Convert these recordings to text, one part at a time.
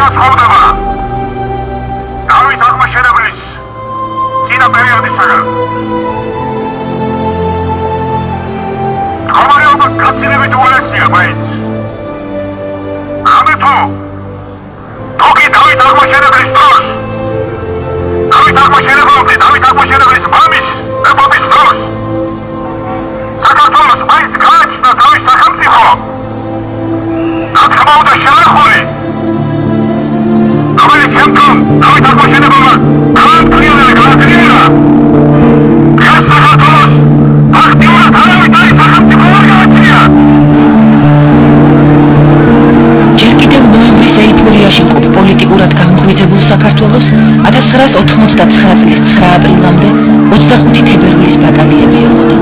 განსხვავდება დავით აღმაშენებლის წინა პერიოდისაგან. მდგომარეობა გაცილებით უარესია მაინც. რამე თუ თუკი დავით აღმაშენებლის დროს დავით აღმაშენებლის მამის და ბაბის დროს საქართველოს მაინც გააჩნდა თავის სახელმწიფო. რა თქმა უნდა შენახული რომელიც შემდგომ დავით აღმაშენებელმა გააძლიერა დღეს საქართველოს აქტიურად არავითარი სახელმწიფო არ გააჩნია. ჯერ კიდევ ნოემბრის ეიფორიაში მყოფ პოლიტიკურად გამოღვიძებულ საქართველოს 1989 წლის 9 აპრილამდე 25 თებერვლის ბატალიები ელოდა.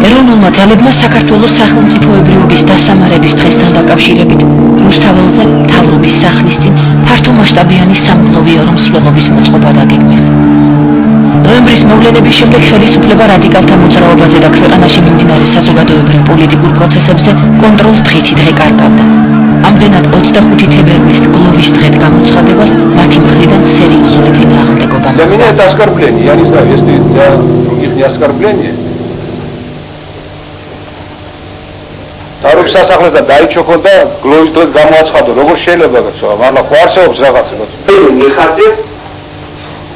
ეროვნულმა ძალებმა საქართველოს სახელმწიფოებრიობის დასამარების დღესთან დაკავშირებით რუსთაველზე მთავრობის სახლის წინ ფართომასშტაბიანი სამგლოვიარო მსვლელობის მოწყობა დაგეგმეს. ნოემბრის მოვლენების შემდეგ ხელისუფლება რადიკალთა მოძრაობაზე და ქვეყანაში მიმდინარე საზოგადოებრივ პოლიტიკურ პროცესებზე კონტროლს დღითი დღე კარგავდა. ამდენად 25 თებერვლის გლოვის დღედ გამოცხადებას მათი მხრიდან სერიოზული წინააღმდეგობა. Для меня это оскорбление. Я не знаю, если для других не оскорбление. თავრობის სასახლეზე დაიჩოქონდა გლოვის დღეს გამოაცხადო. როგორ შეიძლება გაცვა? მაგრამ ხო არსებობს რაღაცა. Михаил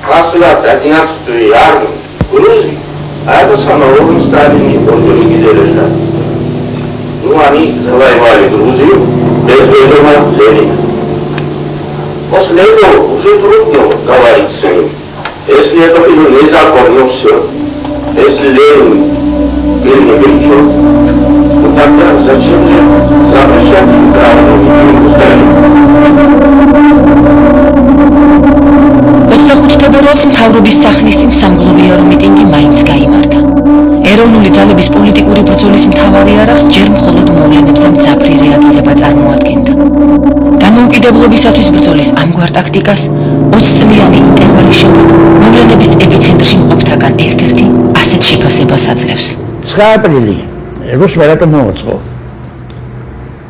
Красная одиннадцатую армию Грузии, а это самого Сталина организировали. Ну, они завоевали Грузию без ведома Ленина. После этого уже трудно говорить с ним. Если это было незаконно все, если Ленин был ни при чем, то тогда зачем же запрещать правильному Сталину? 25 თებერვალს მთავრობის სახლის წინ სამგლოვიარო მიტინგი მაინც გაიმართა. ეროვნული ძალების პოლიტიკური ბრძოლის მთავარი არახს ჯერ მხოლოდ მოვლენებზე მძაფრი რეაგირება წარმოადგენდა. დამოუკიდებლობისათვის ბრძოლის ამგვარ ტაქტიკას 20 წლიანი ინტერვალის შემდეგ მოვლენების ეპიცენტრში მყოფთაგან ერთ-ერთი ასეთ შეფასებას აძლევს. 9 აპრილი რუსმა რატომ მოაწყო?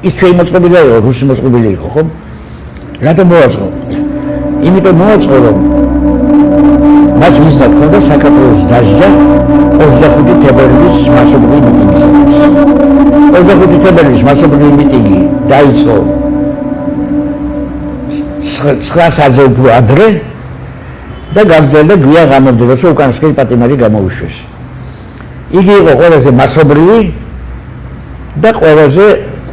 ის ჩვენი მოწყობილი იყო, რუსი მოწყობილი იყო, ხო? რატომ მოაწყო? იმიტომ მოაწყო, რომ მას მიზნად ჰქონდა საქართველოს დასჯა 25 თებერვლის მასობრივი მიტინგისათვის. 25 თებერვლის მასობრივი მიტინგი დაიწყო 9 საათზე უფრო ადრე და გაგრძელდა გვიან ღამემდე, როცა უკანასკნელი პატიმარი გამოუშვეს. იგი იყო ყველაზე მასობრივი და ყველაზე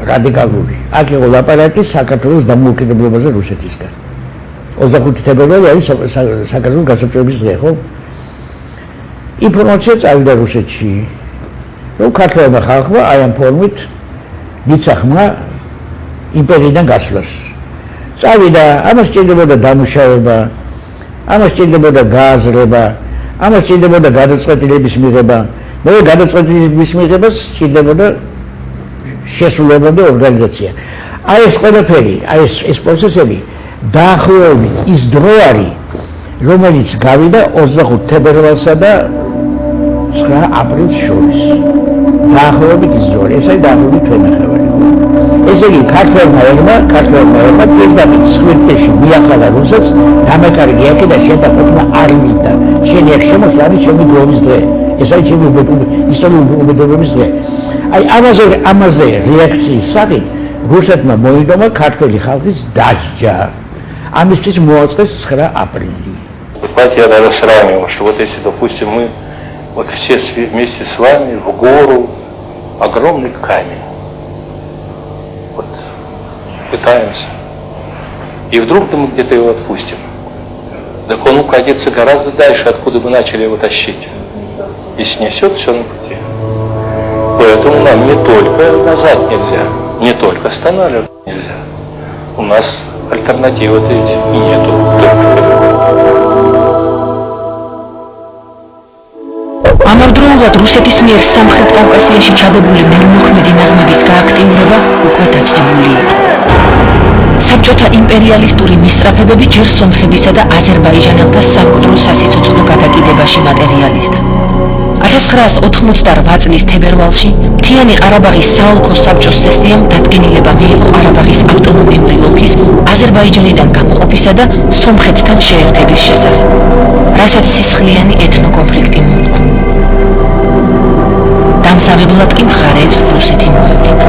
რადიკალური. აქ იყო ლაპარაკი საქართველოს დამოუკიდებლობაზე რუსეთისგან. 25 თებერვალი არის საქართველოს გასაბჭოების დღე, ხო? ინფორმაცია წავიდა რუსეთში, რომ ქართველმა ხალხმა აი ამ ფორმით მიცახმა იმპერიიდან გასვლას. წავიდა, ამას სჭირდებოდა დამუშავება, ამას სჭირდებოდა გააზრება, ამას სჭირდებოდა გადაწყვეტილების მიღება, მეორე გადაწყვეტილების მიღებას სჭირდებოდა შესრულებამდე ორგანიზაცია. აი ეს ყველაფერი, აი ეს პროცესები დაახლოებით ის დრო არის, რომელიც გავიდა 25 თებერვალსა და 9 აპრილს შორის. დაახლოებით ის დრო, ეს არის დაახლოებით თვენახევარი. ესე იგი, ქართველმა ერმა პირდაპირ სხლეთში მიახადა რუსეთს, დამეკარგი აქედა შეტაკებმა არ მინდა. შენი აქ შემოსვლა არის ჩემი გლოვის დღე. ეს არის ჩემი ისტორიული უბედურების დღე. აი ამაზე რეაქციის სახით რუსეთმა მოიგონა ქართველი ხალხის დასჯა. Амისთვის მოაწყეს 9 აპრილი. Давайте я даже сравниваю, что вот если, допустим, мы вот все вместе с вами в гору, огромный камень, вот пытаемся, и вдруг мы где-то его отпустим, так он укатится гораздо дальше, откуда мы начали его тащить, и снесет все на пути. Поэтому нам не только назад нельзя, не только останавливать нельзя. У нас альтернативы-то и нету. ამავდროულად რუსეთის მიერ სამხრეთ კავკასიაში ჩადებული ნელმოქმედი ნაღმების გააქტიურება უკვე დაწყებული იყო. საბჭოთა იმპერიალისტური მისწრაფებები ჯერ სომხებისა და აზერბაიჯანელთა სამკვდრო სასიცოცხლო გადაკიდებაში მატერიალიზდა. 1988 წლის თებერვალში მთიანი ყარაბაღის საოლქო საბჭოს სესიამ დადგენილება მიიღო ყარაბაღის ავტონომიური ოლქის აზერბაიჯანიდან გამოყოფისა და სომხეთთან შეერთების შესახებ, რასაც სისხლიანი ეთნო-კონფლიქტი მოჰყვა. დამსავებლად კი მხარეებს რუსეთი მოევლინა.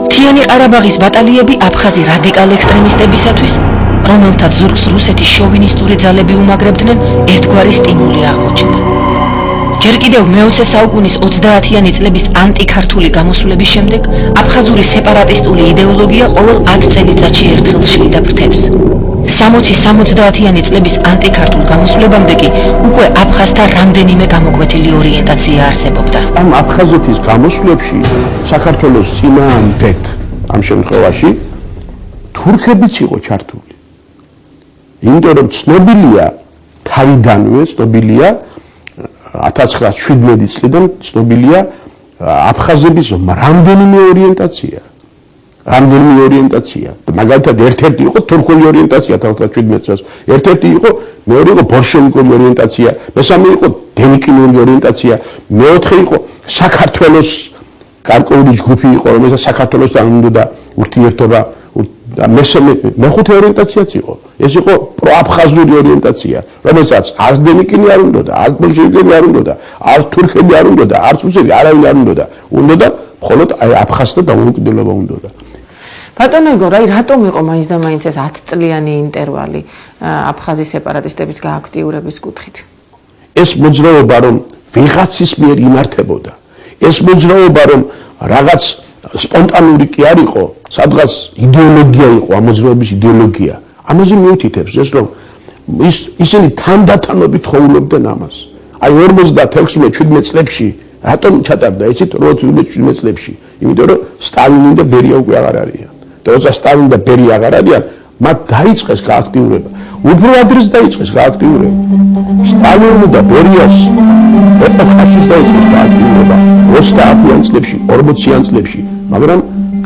მთიანი ყარაბაღის ბატალიები აფხაზი რადიკალ ექსტრემისტებისათვის, რომელთაც ზურგს რუსეთის შოვინისტური ძალები უმაგრებდნენ, ერთგვარი სტიმული აღმოჩნდა. ჯერ კიდევ მე-20 საუკუნის 30-იანი წლების ანტიქართული გამოსვლების შემდეგ აფხაზური სეპარატისტული იდეოლოგია ყოველ 10 წელიწადში ერთხელ შლიდა ფრთებს. 60-70-იანი წლების ანტიქართულ გამოსვლებამდე კი უკვე აფხაზთა რამდენიმე გამოკვეთილი ორიენტაცია არსებობდა. ამ აფხაზეთის გამოსვლებში საქართველოს წინააღმდეგ ამ შემთხვევაში თურქებიც იყო ჩართული. იმიტომ რომ ცნობილია თავიდანვე, ცნობილია 1917 წლიდან ცნობილია აფხაზების რამდენიმე ორიენტაცია. მაგალითად ერთ-ერთი იყო თურქული ორიენტაცია 1917 წელს, ერთ-ერთი იყო მეორე იყო ბოლშევიკური ორიენტაცია, მესამე იყო დენიკინური ორიენტაცია, მეოთხე იყო საქართველოს გარკვეული ჯგუფი იყო, რომელსაც საქართველოსთან უნდა ურთიერთობა, მეხუთე ორიენტაციაც იყო. ეს იყო პროაფხაზური ორიენტაცია, რომელსაც არც დენიკინი არ უნდა, არც ბოლშევიკები არ უნდა, არც თურქები არ უნდა, არც რუსები არავინ არ უნდა, უნდა მხოლოდ აფხაზთა დამოუკიდებლობა უნდა. ბატონო იგორ, რატომ იყო მაინც და მაინც ეს 10 წლიანი ინტერვალი აფხაზის სეპარატისტების გააქტიურების კუთხით? ეს მოძრაობა რომ ვიღაცის მიერ იმართებოდა, ეს მოძრაობა რომ რაღაც სპონტანური კი არ იყო, სადღაც იდეოლოგია იყო, ამ მოძრაობის იდეოლოგია. ამაზე მიუთითებს ეს რომ ისინი თანდათანობით ხოვლებდნენ ამას. აი 46-17 წლებში რატომ ჩატარდა იცით 46-17 წლებში? იმიტომ რომ სტალინი და ბერია უკვე აღარ არიან. და როცა სტალინი და ბერია აღარ არიან, მათ დაიწყეს გააქტიურება. უფრო ადრეც დაიწყეს გააქტიურება. სტალინი და ბერიას ეპოქაში დაიწყეს გააქტიურება 30-იან წლებში, 40-იან წლებში, მაგრამ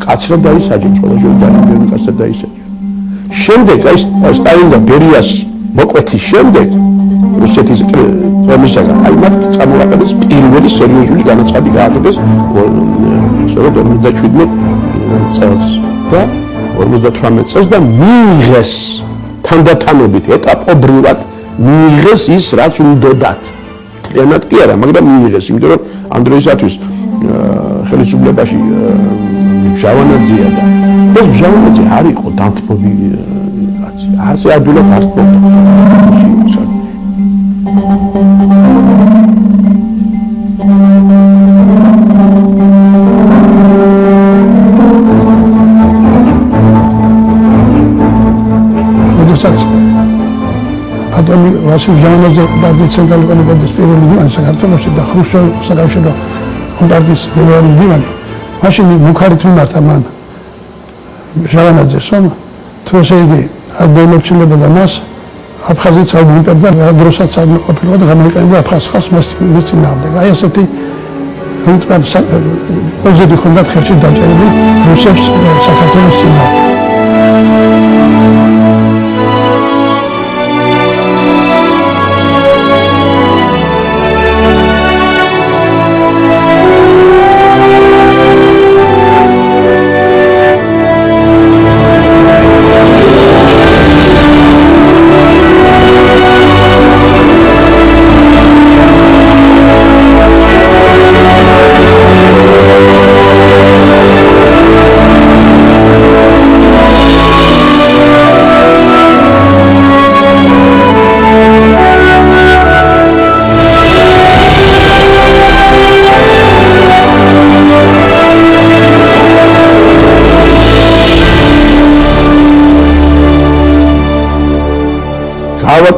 კაცრად დაისაჯეს, ყველაშორის ძალიან კაცრად დაისაჯეს. შემდეგ აი სტალინი და ბერიას მოკვეთის შემდეგ რუსეთის პრემისაგან აი მათ წამოაყენეს პირველი სერიოზული განაცხადი გააკეთეს სწორედ 57 წელს და 58 წელს და მიიღეს თანდათანობით ეტაპობრივად მიიღეს ის რაც უნდათ. მთლიანად კი არა, მაგრამ მიიღეს, იმიტომ რომ ამ დროისათვის ხელისუფლებაში ჟავანაძეა და ეს ჟავანაძე არ იყო დამთმობილი კაცი. ასე ადვილად არ თქონდა. ადამი ვასილ ჟავანაძე პარტიის ცენტრალური კომიტეტის პირველი მდივანი საქართველოში და ხრუშჩოვი საკავშირო პარტიის პირველი მდივანი მაშინ მუხარით მიმართა მან ჟავანაძეს რომ თუ ესე იგი არ დაიმორჩილებოდა მას აფხაზეთს არ მიუტერდა რა დროსაც არ ყოფილიყო და გამოიყენებდა აფხაზ ხალხს მას წინააღმდეგ. აი ესეთი პოზიტი ხონდათ ხელში დაჭერილი რუსებს საქართველოს წინააღმდეგ.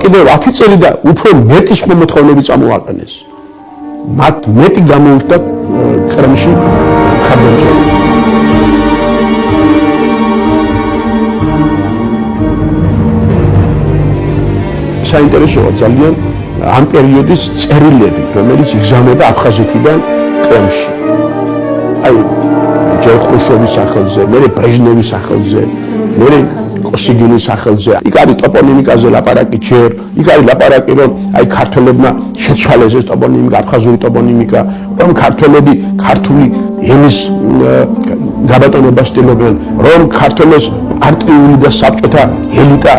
კიდევ 10 წელი და უფრო მეტი სხვა მოთხოვნები წამოაყენეს. მათ მეტი გამოუჩნდა კრემლში ხარდამჭერები. საინტერესოა ძალიან ამ პერიოდის წერილები, რომელიც იგზავნება აფხაზეთიდან კრემლში. აი ჯერ ხრუშჩოვის სახელზე, მერე ბრეჟნევის სახელზე, მერე კოსიგინის სახელზე. იქ არის ტოპონიმიკაზე ლაპარაკი ჯერ, იქ არის ლაპარაკი რომ აი ქართველებმა შეცვალეს ეს ტოპონიმიკა, აფხაზური ტოპონიმიკა, რომ ქართველები ქართული ენის გაბატონებას ცდილობენ, რომ ქართველებს პარტიული და საბჭოთა ელიტა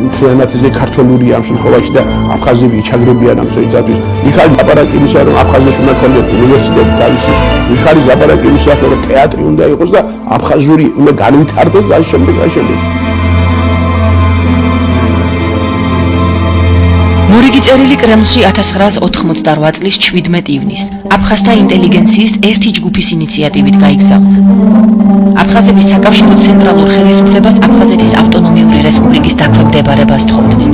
მთლიანად ესე ქართულურია ამ შემთხვევაში და აფხაზები ჩაგრებიან ამ წელიწადში. იქ არის ლაპარაკი იმისა, რომ აფხაზეთში უნდა ქონდეს უნივერსიტეტი თავისი, იქ არის ლაპარაკი იმისა, რომ თეატრი უნდა იყოს და აფხაზური უნდა განვითარდეს და ამ შემდეგ. მორიგი წერილი კრემლში 1988 წლის 17 ივნისს აფხაზთა ინტელიგენციის ერთი ჯგუფის ინიციატივით გაიგზავნა. აფხაზები საკავშირო ცენტრალურ ხელისუფლებას აფხაზეთის ავტონომიური რესპუბლიკის დაქვემდებარებას თხოვდნენ.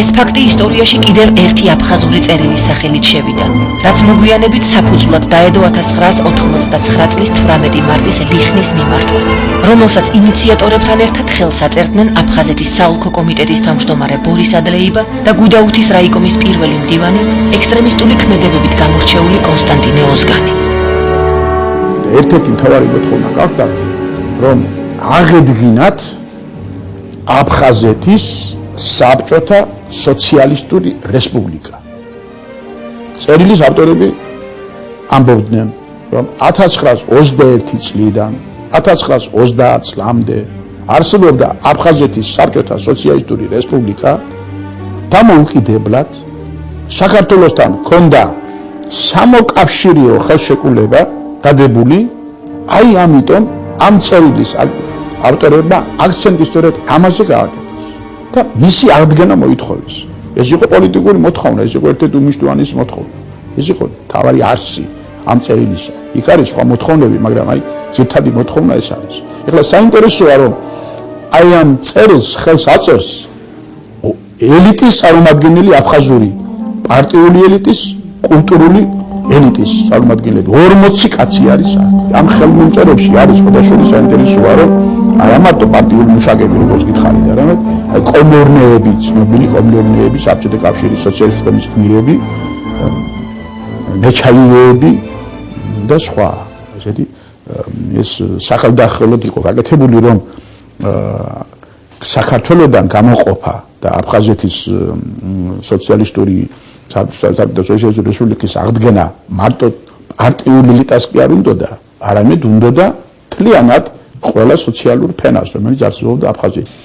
ეს ფაქტი ისტორიაში კიდევ ერთი აფხაზური წერილის სახელით შევიდა, რაც მოგვიანებით საფუძვლად დაედო 1989 წლის 18 მარტის ლიხნის მიმართვას, რომელსაც ინიციატორებთან ერთად ხელს აწერდნენ აფხაზეთის საოლქო კომიტეტის თავმჯდომარე ბორის ადლეიბა და გუდაუთის რაიკომის პირველი მდივანი, ექსტრემისტული ქმედებებით გამორჩეული კონსტანტინე ოზგანი. ერთ-ერთი მთავარი მოთხოვნა გახდა, რომ აღედგინათ აფხაზეთის საბჭოთა სოციალისტური რესპუბლიკა. წერილის ავტორები ამბობდნენ, რომ 1921 წლიდან 1930 წლამდე არსებობდა აფხაზეთის საბჭოთა სოციალისტური რესპუბლიკა. დამოუკიდებლად საქართველოსთან ჰქონდა სამოკავშირეო ხელშეკრულება დადებული, აი ამიტომ ამ წერილის ავტორებმა აქცენტი სწორედ ამაზე გააკეთეს და მისი აღდგენა მოითხოვეს. ეს იყო პოლიტიკური მოთხოვნა, ეს იყო ერთ-ერთი უმნიშვნელოვანესი მოთხოვნა, ეს იყო თავარი არსი ამ წერილისა. იქ არის სხვა მოთხოვნები, მაგრამ აი ძირითადი მოთხოვნა ეს არის. ეხლა საინტერესოა, რომ აი ამ წერილს ხელს აწერს ელიტის წარმომადგენელი, აფხაზური პარტიული ელიტის, კულტურული ელიტის წარმომადგენლები. 40 კაცი არის ამ ხელმომწერებში. არის სხვადასხვა საინტერესოა, რომ არა მარტო პარტიული მუშაკები, როგორც გითხარით, არამედ კომორნეები, ცნობილი კომორნეები, საბჭოთა კავშირის სოციალისტური კომისიის გმირები, მეჩაიეები და სხვა. ესეთი ეს სახელდახელოდ იყო გაკეთებული, რომ საქართველოსთან გამოყოფა და აფხაზეთის სოციალისტური სოციალისტური რესპუბლიკის აღდგენა მარტო პარტიული ელიტას კი არ უნდოდა, არამედ უნდოდა მთლიანად ყველა სოციალურ ფენას, რომელიც არსებობდა აფხაზეთში.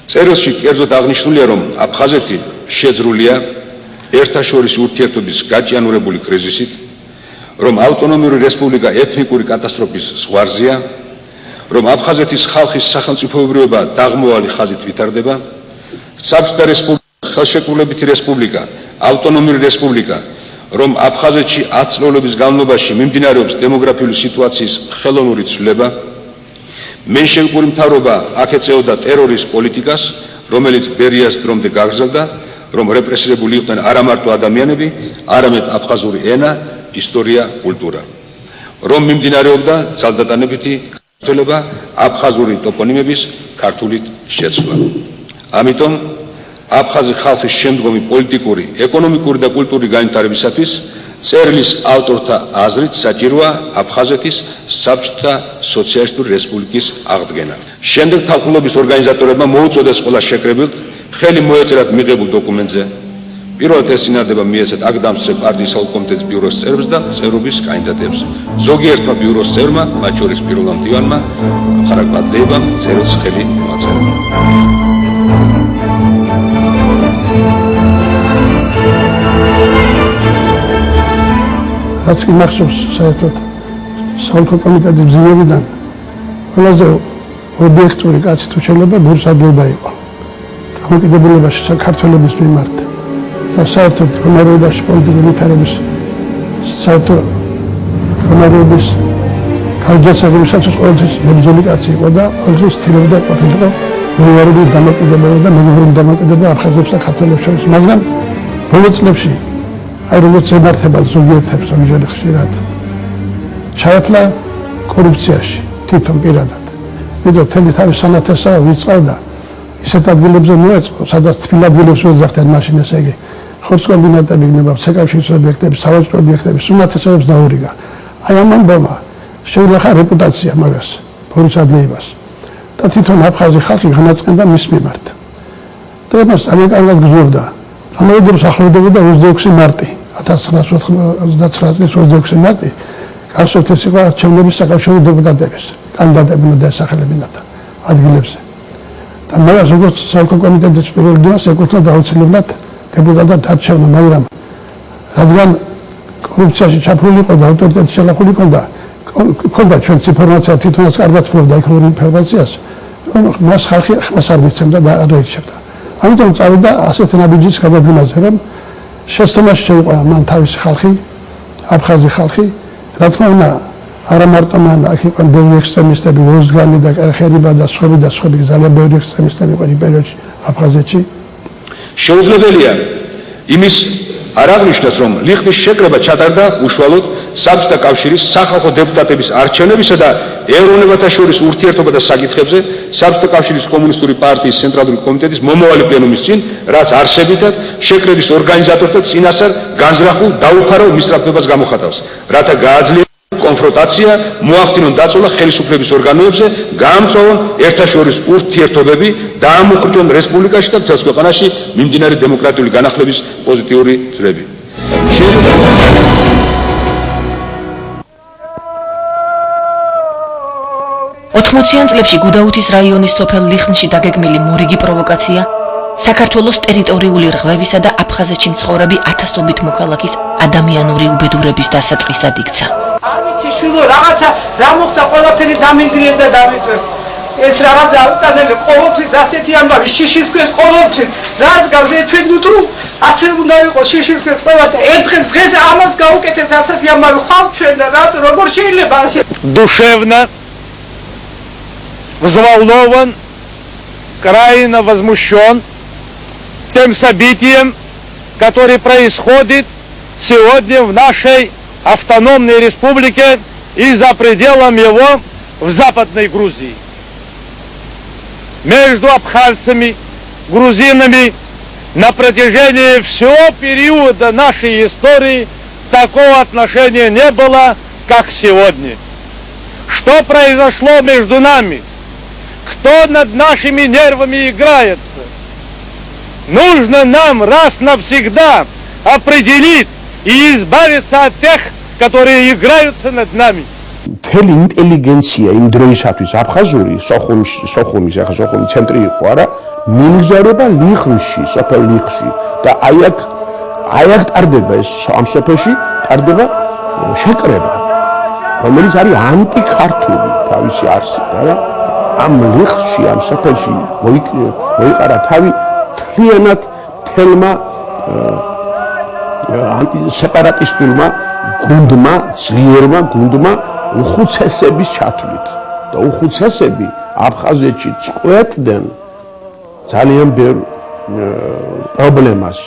წერილში კერძოდ აღნიშნულია, რომ აფხაზეთი შეძრულია ერთაშორისი ურთიერთობის გაჭიანურებული კრიზისით, რომ ავტონომიური რესპუბლიკა ეთნიკური კატასტროფის ზღვარზეა, რომ აფხაზეთის ხალხის სახელმწიფოებრიობა დაღმოვალი ხაზით ვითარდება, საბჭოთა რესპუბლიკა ხელშეკრულებითი რესპუბლიკა, ავტონომიური რესპუბლიკა, რომ აფხაზეთში 10 წლების განმავლობაში მიმდინარეობს დემოგრაფიული სიტუაციის ხელოვნური ცვლილება, მენშევიკური მთავრობა აქ ეწეოდა ტერორის პოლიტიკას, რომელიც ბერიას დრომდე გაგრძელდა, რომ რეპრესირებული იყვნენ არა მარტო ადამიანები, არამედ აფხაზური ენა, ისტორია, კულტურა, რომ მიმდინარეობდა ძალდატანებითი გართულება აფხაზური ტოპონიმების ქართულით შეცვლა. ამიტომ აფხაზი ხალხის შემდგომი პოლიტიკური, ეკონომიკური და კულტურული განვითარებისათვის წერილის ავტორთა აზრით საჭიროა აფხაზეთის საბჭოთა სოციალისტური რესპუბლიკის აღდგენა. შემდეგ თანხმობის ორგანიზატორებმა მოუწოდეს ყველა შეკრებილთ ხელი მოეწერათ მიღებულ დოკუმენტზე. პირველად ეს წინადადება მიეცეთ აკდამსრე პარტიის საკომიტეტის ბიუროს წევრებს და წევრობის კანდიდატებს. ზოგიერთმა ბიუროს წევრმა, მათ შორის პირველმა მდივანმა ხარაგ პატლეებამ წერილს ხელი მოაწერა. რაც კი მახსოვს საერთოდ საოლქო კომიტეტის მძიმებიდან ყველაზე ობიექტური კაცი თუ შეიძლება ბურს ადლეიბა იყო დამოკიდებულებაში საქართველოს მიმართ და საერთოდ მდგომარეობაში პოლიტიკური ვითარების საერთო მდგომარეობის განჯასაღებისათვის ყოველთვის მებრძოლი კაცი იყო და ყოველთვის ცდილობდა ყოფილიყო უნივერსიტეტის დამოკიდებულება და მეგობრული დამოკიდებულება აფხაზებს და ქართველებს შორის, მაგრამ ბოლო წლებში აი როგორც ემართება ზოგიერთებს ზოგიერთი ხშირად ჩაეფლა კორუფციაში თვითონ პირადად. ვიდრე თემი თავის სანათესავე ვიწყავდა ისეთ ადგილებზე მოეწყო, სადაც თბილ ადგილებს ვეძახდნენ მაშინ, ესე იგი ხორცკომბინატები იქნება, საკავშირის ობიექტები, სავაჭრო ობიექტები, სანათესავებს დაურიგა. აი ამ ამბავმა შეილახა რეპუტაცია მაგას, ბორის ადლეიბას, და თვითონ აფხაზი ხალხი განაწყენდა მის მიმართ. და მას ძალიან კარგად გრძნობდა. ამავე დროს ახლოვდებოდა 26 მარტი, 1929 წლის 26 მარტი, გასვეთეს იყო არჩევნების საკავშირო დეპუტატების, კანდიდატები უნდა დასახელებინათ ადგილებზე. და მას როგორც სამეფო კომიტეტის პირველ დონეს ეკუთვნოდა აუცილებლად დეპუტატად არჩევნა, მაგრამ რადგან კორუფციაში ჩაფლული იყო და ავტორიტეტი შელახული ჰქონდა ჩვენც ინფორმაცია თვითონაც კარგად ფლობდა იქნებურ ინფორმაციას, რომ მას ხალხი ხმას არ მისცემდა და არ ეჩებდა. ამიტომ წავიდა ასეთ ნაბიჯის გადადგმაზე, რომ შესწავლაში შეიყვანა მან თავისი ხალხი, აფხაზი ხალხი, რა თქმა უნდა, არა მარტო მან აქ იყვნენ ბევრი ექსტრემისტები, ვოზგანი და კერხერიბა და სხვები ძალიან ბევრი ექსტრემისტები იყვნენ იმ პერიოდში აფხაზეთში. შეუძლებელია იმის არ აღნიშნოს, რომ ლიხნის შეკრება ჩატარდა უშუალოდ საბჭოთა კავშირის სახალხო დეპუტატების არჩევნებისა და ეროვნებათა შორის ურთიერთობათა საკითხებზე საბჭოთა კავშირის კომუნისტური პარტიის ცენტრალური კომიტეტის მომავალი პლენუმის წინ, რაც არსებითად შეკრების ორგანიზატორთა წინასწარ განზრახულ დაუფარავ მისწრაფებას გამოხატავს, რათა გააძლიერონ კონფრონტაცია, მოახდინონ დაწოლა ხელისუფლების ორგანოებზე, გაამწვავონ ერთაშორის ურთიერთობები, დაამოხრჩონ რესპუბლიკაში და მთელს ქვეყანაში მიმდინარე დემოკრატიული განახლების პოზიტიური ძრები. 80-იან წლებში გუდაუთის რაიონის სოფელ ლიხნში დაგეგმილი მორიგი პროვოკაცია საქართველოს ტერიტორიული რღვევისა და აფხაზეთში მცხოვრები ათასობით მოქალაქის ადამიანური უბედურების დასაწყისად იქცა. არ ვიცი შვილო, რაღაცა რა მოხდა, ყველაფერი დამინდრიეს და დამიწვეს. ეს რაღაცა უკანელი ყოველთვის ასეთი ამბავი შიშისქვეს ყოველთვის რაც გავზე ჩვენ უთრო ასე უნდა იყოს შიშისქვეს ყოველთვის ერთხელ დღეს ამას გაუკეთეს ასეთი ამბავი ხავ ჩვენ და რატო როგორ შეიძლება ასე душевно взволнован, крайне возмущен тем событием, которое происходит сегодня в нашей автономной республике и за пределами его в Западной Грузии. Между абхазцами, грузинами на протяжении всего периода нашей истории такого отношения не было, как сегодня. Что произошло между нами? Кто над нашими нервами играется? Нужно нам раз навсегда определить и избавиться от тех, которые играются над нами. მთელი ინტელიგენცია იმ დროისათვის აფხაზური სოხუმის ახლა სოხუმის ცენტრი იყო არა მიემგზავრება ლიხნში, სოფელ ლიხნში და აი აქ ტარდება ეს ამ სოფელში ტარდება შეკრება, რომელიც არის ანტიქართული თავისი არსით, არა? ამ ლიხნში, ამ სოფელში მოიყარა თავი მთლიანად თელმა ანტისეპარატისტულმა გუნდმა, ძლიერმა გუნდმა უხუცესების ჩათვლით და უხუცესები აფხაზეთში წყვეტდნენ ძალიან ბევრ პრობლემას,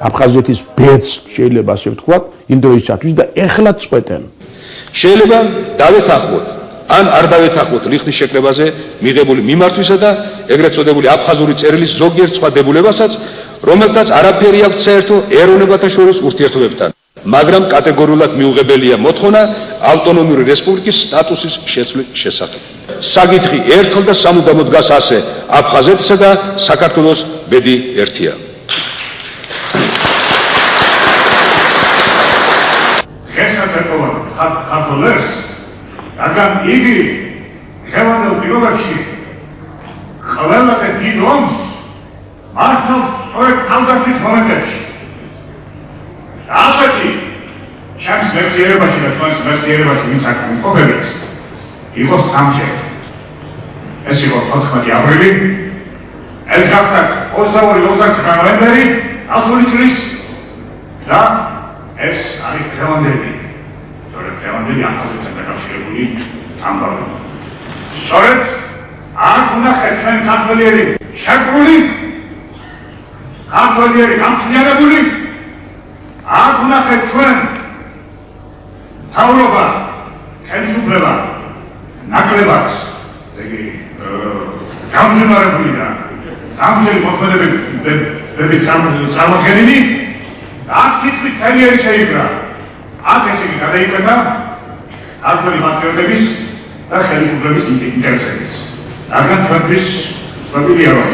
აფხაზეთის ბედს შეიძლება ასე ვთქვათ იმ დროისათვის და ეხლაც წყვეტენ. შეიძლება დავეთანხმოთ ან არ დავეთანხმოთ ლიხნის შეკრებაზე მიღებული მიმართვისა და ეგრეთ წოდებული აფხაზური წერილის ზოგიერთ სხვა დებულებასაც, რომელთაც არაფერი აქვს საერთო ეროვნებათა შორის ურთიერთობებთან. მაგრამ კატეგორიულად მიუღებელია მოთხოვნა ავტონომიური რესპუბლიკის სტატუსის შეცვლის შესახებ. საკითხი ერთხელ და სამუდამოდ დგას ასე: აფხაზეთისა და საქართველოს ბედი ერთია. შესაძლებლად ქართველებს, რადგან იგი ხელოვნურ პირობებში ყველაზე დიდ ომს მართავს სწორედ თავდაცვის მომენტებში. ასეთი ჩემს მეხსიერებაში და ჩვენს მეხსიერებაში მისაკუთრებით ყოფილებს იყო სამჯერ. ეს იყო 14 აპრილი, ეს გახდა 22-29 ნოემბერი 100 წლის და ეს არის დღევანდელი. სწორედ დღევანდელი აფხაზეთთან დაკავშირებული ამბავი. სწორედ აქ ვნახეთ ჩვენ ქართველიერი შეკრული, ქართველიერი გამხნიარებული, აქ ვნახეთ ჩვენ თავრობა, ხელისუფლება, ნაკლებად, იგი გამზინარებული და სამჯერ მოქმედებით წარმოქმნილი, აქ თითქმის თელიერი შეიქმნა. აქ ესე იგი გადაიკვეთა ქართველი პატრიოტების და ხელისუფლების ინტერესების. რადგან ჩვენთვის ცნობილია, რომ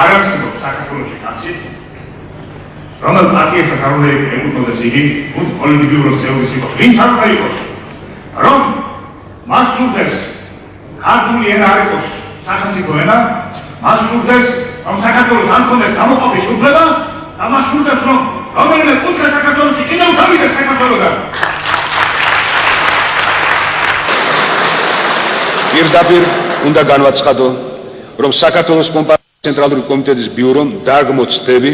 არ არსებობს საქართველოში კაცი, რომელ პარტიასაც არ უნდა ეკუთვნოდეს იგი, ούτε პოლიტიკური სეულის იყოს, ვინც არ უნდა იყოს, რომ მას სურდეს ქართული ენა არ იყოს სახელმწიფო ენა, მას სურდეს, რომ საქართველოს არ ქონდეს გამოყოფის უფლება და მას სურდეს, რომ რომელიმე კუთხე საქართველოში კიდევ გავიდეს საქართველოდან. პირდაპირ უნდა განვაცხადო, რომ საქართველოს კომპარტიის ცენტრალური კომიტეტის ბიურომ დააგმო ცდები,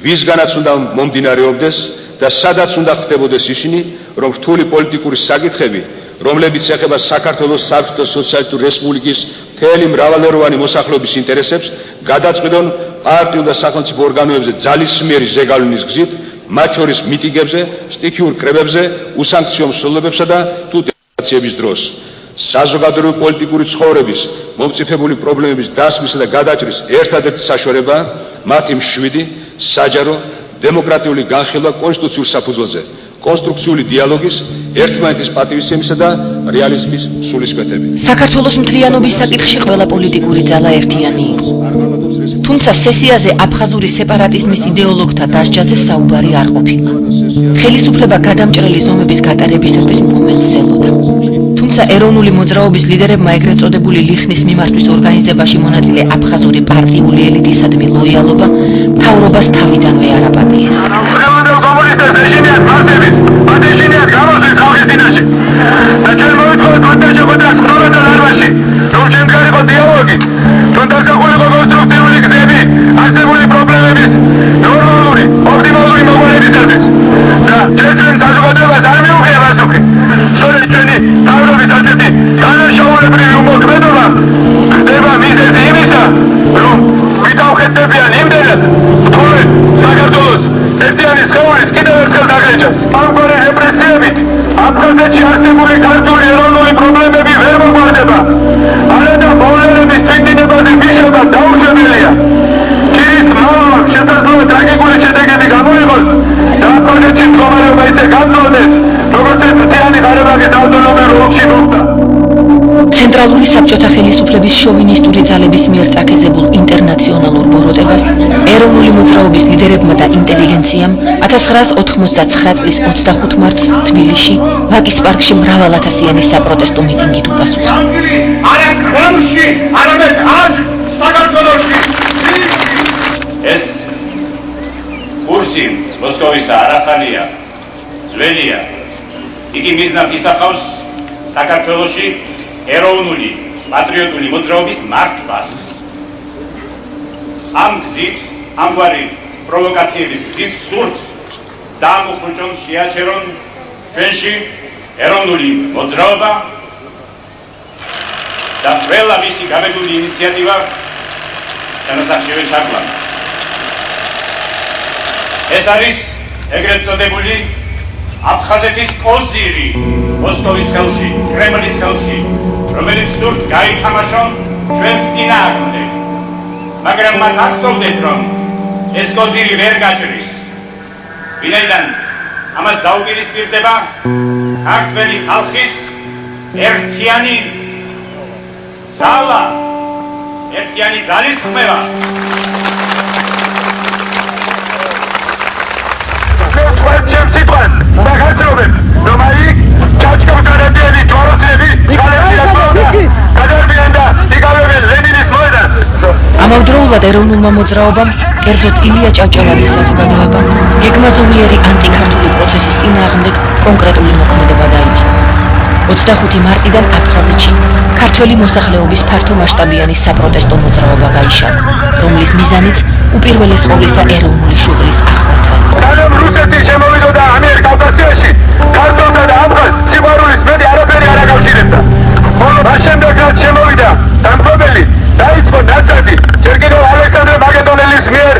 ვისგანაც უნდა მომდინარეობდეს და სადაც უნდა ხდებოდეს ისინი, რომ რთული პოლიტიკური საკითხები, რომლებიც ეხება საქართველოს საბჭოთა სოციალისტური რესპუბლიკის მთელი მრავალეროვანი მოსახლეობის ინტერესებს, გადაწყვიტონ პარტიულ და სახელმწიფო ორგანოებზე ძალისმიერი ზეგავლენის გზით, მათ შორის მიტინგებზე, სტიქიურ კრებებზე, უსანქციო მსვლელებებსა და თუ დემონსტრაციების დროს. საზოგადოებრივი პოლიტიკური ცხოვრების მომწიფებული პრობლემების დასმისა და გადაჭრის ერთადერთი საშუალებაა მათი მშვიდი, საჯარო, დემოკრატიული განხილვა კონსტიტუციურ საფუძველზე, კონსტრუქციული დიალოგის, ერთმანეთის პატივისცემისა და რეალიზმის სულისკვეთები. საქართველოს მთლიანობის საკითხში ყველა პოლიტიკური ძალა ერთიანი იყო. თუმცა სესიაზე აფხაზური სეპარატიზმის იდეოლოგთა დასჯაზე საუბარი არ ყოფილა. ხელისუფლება გადამჭრელი ზომების გატარებისათვის მომენტს ელოდა. თუმცა ეროვნული მოძრაობის ლიდერებმა ეგრეთ წოდებული ლიხნის მიმართვის ორგანიზებაში მონაწილე აფხაზური პარტიული ელიტისადმი ლოიალობა მთავრობას თავიდანვე არ აპატიეს. ცენტრალური საბჭოთა ხელისუფლების შოვინისტური ძალების მიერ წაქეზებულ ინტერნაციონალურ ბოროტებას ეროვნული მოძრაობის ლიდერებმა და ინტელიგენციამ 1989 წლის 25 მარტს თბილისში ვაკის პარკში მრავალათასიანი საპროტესტო მიტინგით უპასუხა. არა კრემლში, არამედ აქ საქართველოში. ეს კურსი მოსკოვისა არ ახალია, ძველია. იგი მიზნად ისახავს საქართველოში ეროვნული პატრიოტული მოძრაობის მართვას. ამ გზით, ამგვარი პროვოკაციების გზით სურთ დაამოხრუჭონ, შეაჩერონ ჩვენში ეროვნული მოძრაობა და ყველა მისი გამედული ინიციატივა განსახილვე ჩაგვლა. ეს არის ეგრეთ წოდებული აფხაზეთის კოზირი მოსკოვის ხელში, კრემლის ხელში, რომელიც სურთ გაითამაშონ ჩვენს წინააღმდეგ. მაგრამ მათ ახსოვდეთ, რომ ეს კოზირი ვერ გაჭრის. ვინაიდან ამას დაუპირისპირდება ქართველი ხალხის ერთიანი ძალა, ერთიანი ძალისხმევა. ამავდროულად ეროვნულმა მოძრაობამ, კერძოდ ილია ჭავჭავაძის საზოგადოებამ, გეგმაზომიერი ანტიქართული პროცესის წინააღმდეგ კონკრეტული მოქმედება დაიწყო. 25 მარტიდან აფხაზეთში ქართველი მოსახლეობის ფართომასშტაბიანი საპროტესტო მოძრაობა გაიშალა, რომლის მიზანიც უპირველეს ყოვლისა ეროვნული შუღლის ახმართა იყო. სანამ რუსეთი შემოვიდოდა ამიერკავკასიაში, ქართველთა და აფხაზ სიყვარულის მეტი არაფერი არ აკავშირებდა. ხოლო მას შემდეგ რაც შემოვიდა დამპყრობელი, დაიწყო ნაცადი, ჯერ კიდევ ალექსანდრე მაკედონელის მიერ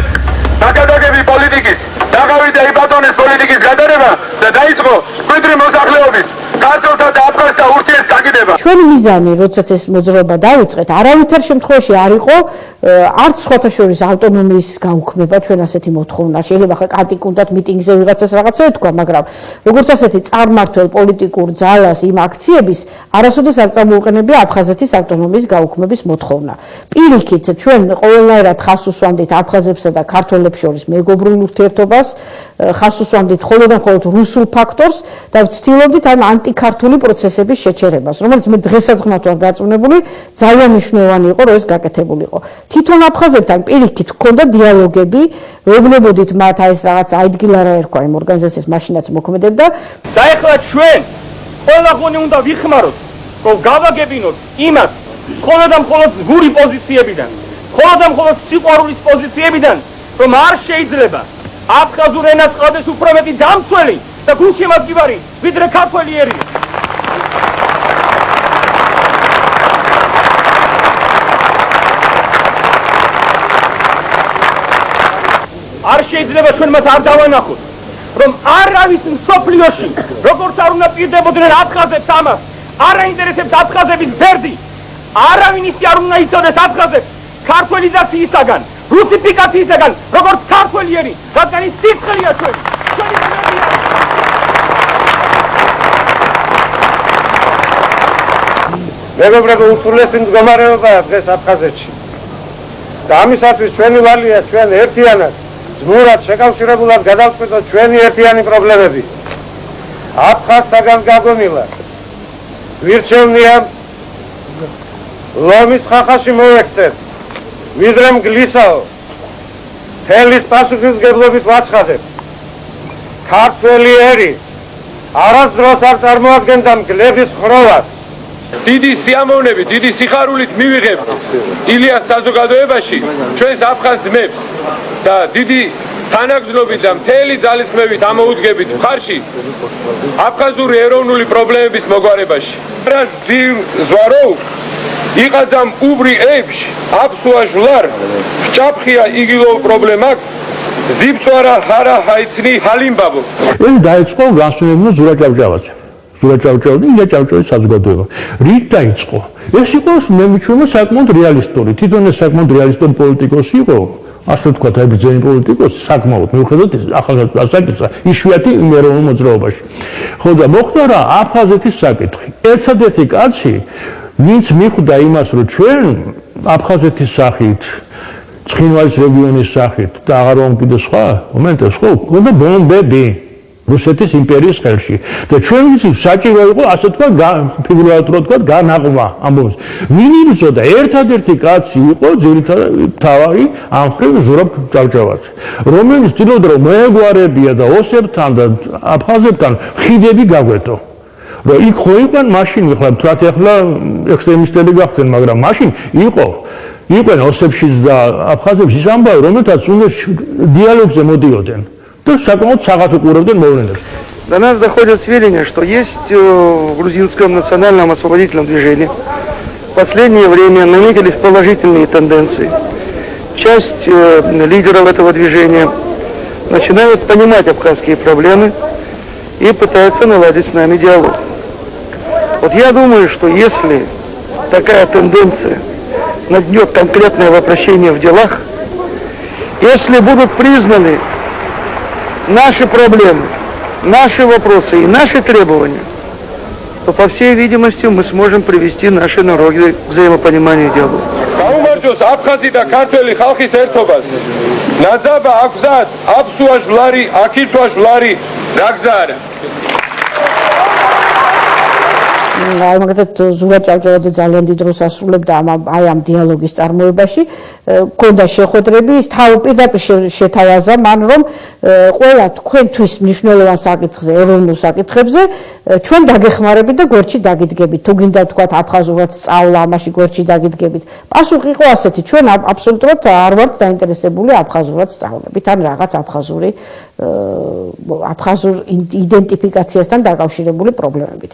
ნაკადაგები პოლიტიკის, დაღავიდა იბატონეს პოლიტიკის გადარება და დაიწყო მკვიდრი მოსახლეობის ქართველთა და აფხაზთა ურთიერთდაკიდება. ჩვენი მიზანი, როდესაც ეს მოძრაობა დაიწყეთ, არავითარ შემთხვევაში არ იყო არც სხვათა შორის ავტონომიის გაუქმება ჩვენ ასეთი მოთხოვნა შეიძლება ხა კანტიკუნდათ მიტინგზე ვიღაცას რაღაცა ეთქვა მაგრამ როგორც ასეთი წარმმართველ პოლიტიკურ ძალას იმ აქციების არასოდეს არ წამოუყენებია აფხაზეთის ავტონომიის გაუქმების მოთხოვნა პირიქით ჩვენ ყოველნაირად ხას უსვამდით აფხაზებსა და ქართველებს შორის მეგობრულ ურთიერთობას ხას უსვამდით მხოლოდ და მხოლოდ რუსულ ფაქტორს და ვცდილობდით ამ ანტიქართული პროცესების შეჩერებას რომელიც მე დღესაწყნავ ვარ დარწმუნებული ძალიან მნიშვნელოვანი იყო რომ ეს გაკეთებულიყო თვითონ აფხაზებთან პირიქით ჰქონდა დიალოგები ვეუბნებოდით მათ აი ეს რაღაც აიდგილ არა ერქვა იმ ორგანიზაციას მაშინაც მოქმედებდა და ეხლა ჩვენ ყველაფერი უნდა ვიხმაროთ რომ გავაგებინოთ იმას მხოლოდ და მხოლოდ გური პოზიციებიდან მხოლოდ და მხოლოდ სიყვარულის პოზიციებიდან რომ არ შეიძლება აფხაზურ ენას ყავდეს უფრო მეტი დამცველი და გულშემატკივარი ვიდრე ქართველი ერი არ შეიძლება ჩვენ მას არ დავანახოთ რომ არავის მსოფლიოში როგორც არ უნდა პირდებოდნენ აფხაზებს ამას არ აინტერესებს აფხაზების ბერდი არავინ ისე არ უნდა იცოდეს აფხაზებს ქართველიზაციისაგან რუსიფიკაციისაგან როგორც ქართველი ერი რადგან ის სიცხეა ჩვენი მეგობრებო უსულესი მდგომარეობაა დღეს აფხაზეთში და ამისათვის ჩვენი ვალია ჩვენ ერთიანად ზმურად შეკავშირებულად გადავწყვიტოთ ჩვენი ერთიანი პრობლემები აფხაზთაგან გაგონილად ვირჩევნია ლომის ხახაში მოვექცეთ ვიდრე მგლისაო თელის პასუხისმგებლობით ვაცხადებ ქართველი ერი არასდროს არ წარმოადგენდა მგლების ხროვას დიდი სიამოვნებით, დიდი სიხარულით მივიღებ ილიას საზოგადოებაში ჩვენს აფხაზ ძმებს და დიდი თანაგრძნობით და მთელი ძალისხმევით ამოუდგებით მხარში აფხაზური ეროვნული პრობლემების მოგვარებაში. ზვარო იყაძამ უბრი ეფშ აფსუა ჟლარ ვჭაფხია იგილო პრობლემაკ ზიფწვარა ჰარა ჰაიცნი ჰალიმბაბო. ეს დაიწყო გასვენებно ზურა ჭავჭავაძე. ზურა ჭავჭავაძე ილია ჭავჭავაძის საზოგადოება. რით დაიწყო? ეს იყო მე მიჩვენა საკმაოდ რეალისტური. თვითონ ეს საკმაოდ რეალისტური პოლიტიკოსი იყო. ასე ვთქვათ, აი ბრძენი პოლიტიკოსი საკმაოდ მიუხედავად ახალგაზრდა საკითხა იშვიათი ეროვნულ მოძრაობაში. ხო და მოხდა რა აფხაზეთის საკითხი. ერთადერთი კაცი ვინც მიხვდა იმას რომ ჩვენ აფხაზეთის სახით ცხინვალის რეგიონის სახით და აღარ ვამკვიდე სხვა მომენტებს ხო ქონდა ბომბები რუსეთის იმპერიის ხელში და ჩვენ ვიცით საჭირო იყო ასე თქვა ფიგურალურად თქვა განაღმა ამბობს ვინ იბრძოდა ერთადერთი კაცი იყო ძირითადად თავი ამ ხრივ ზურაბ ჭავჭავაძე რომელიც ცდილობდა რომ მოეგვარებია და ოსებთან და აფხაზებთან ხიდები გაგვეთო რომ იქ ხო იყვნენ მაშინ ხლა თქვათ ახლა ექსტრემისტები გახდნენ მაგრამ машин იყვნენ ოსებშიც და აფხაზებს ის ამბავი რომელთაც უნდა დიალოგზე მოდიოდნენ და საკმაოდ საღათ უყურებდნენ მოვლენებს. До нас доходят сведения, что есть в грузинском национальном освободительном движении в последнее время наметились положительные тенденции. Часть лидеров этого движения начинают понимать абхазские проблемы и пытаются наладить с нами диалог. Вот я думаю, что если такая тенденция найдет конкретное воплощение в делах, если будут признаны наши проблемы, наши вопросы и наши требования, то, по всей видимости, мы сможем привести наши народы к взаимопониманию и диалогу. გაუმარჯოს აფხაზი და ქართველი ხალხის ერთობას. ნაძაბა აფზად, აფსუა ჟლარი, აკირთვა ჟლარი, რა გზა არა. აი მაგათ ზურა ჭავჭავაძე ძალიან დიდ დროს ასრულებდა აი ამ დიალოგის წარმოებაში ქონდა შეხვედრები ის პირდაპირ შეთავაზა მან რომ ყველა თქვენთვის მნიშვნელოვან საკითხზე ეროვნულ საკითხებზე ჩვენ დაგეხმარებით და გვერდში დაგიდგებით თუ გინდა თქვათ აფხაზურად სწავლა ამაში გვერდში დაგიდგებით პასუხი იყო ასეთი ჩვენ აბსოლუტურად არ ვართ დაინტერესებული აფხაზურად სწავლებით ან რაღაც აფხაზურ იდენტიფიკაციასთან დაკავშირებული პრობლემებით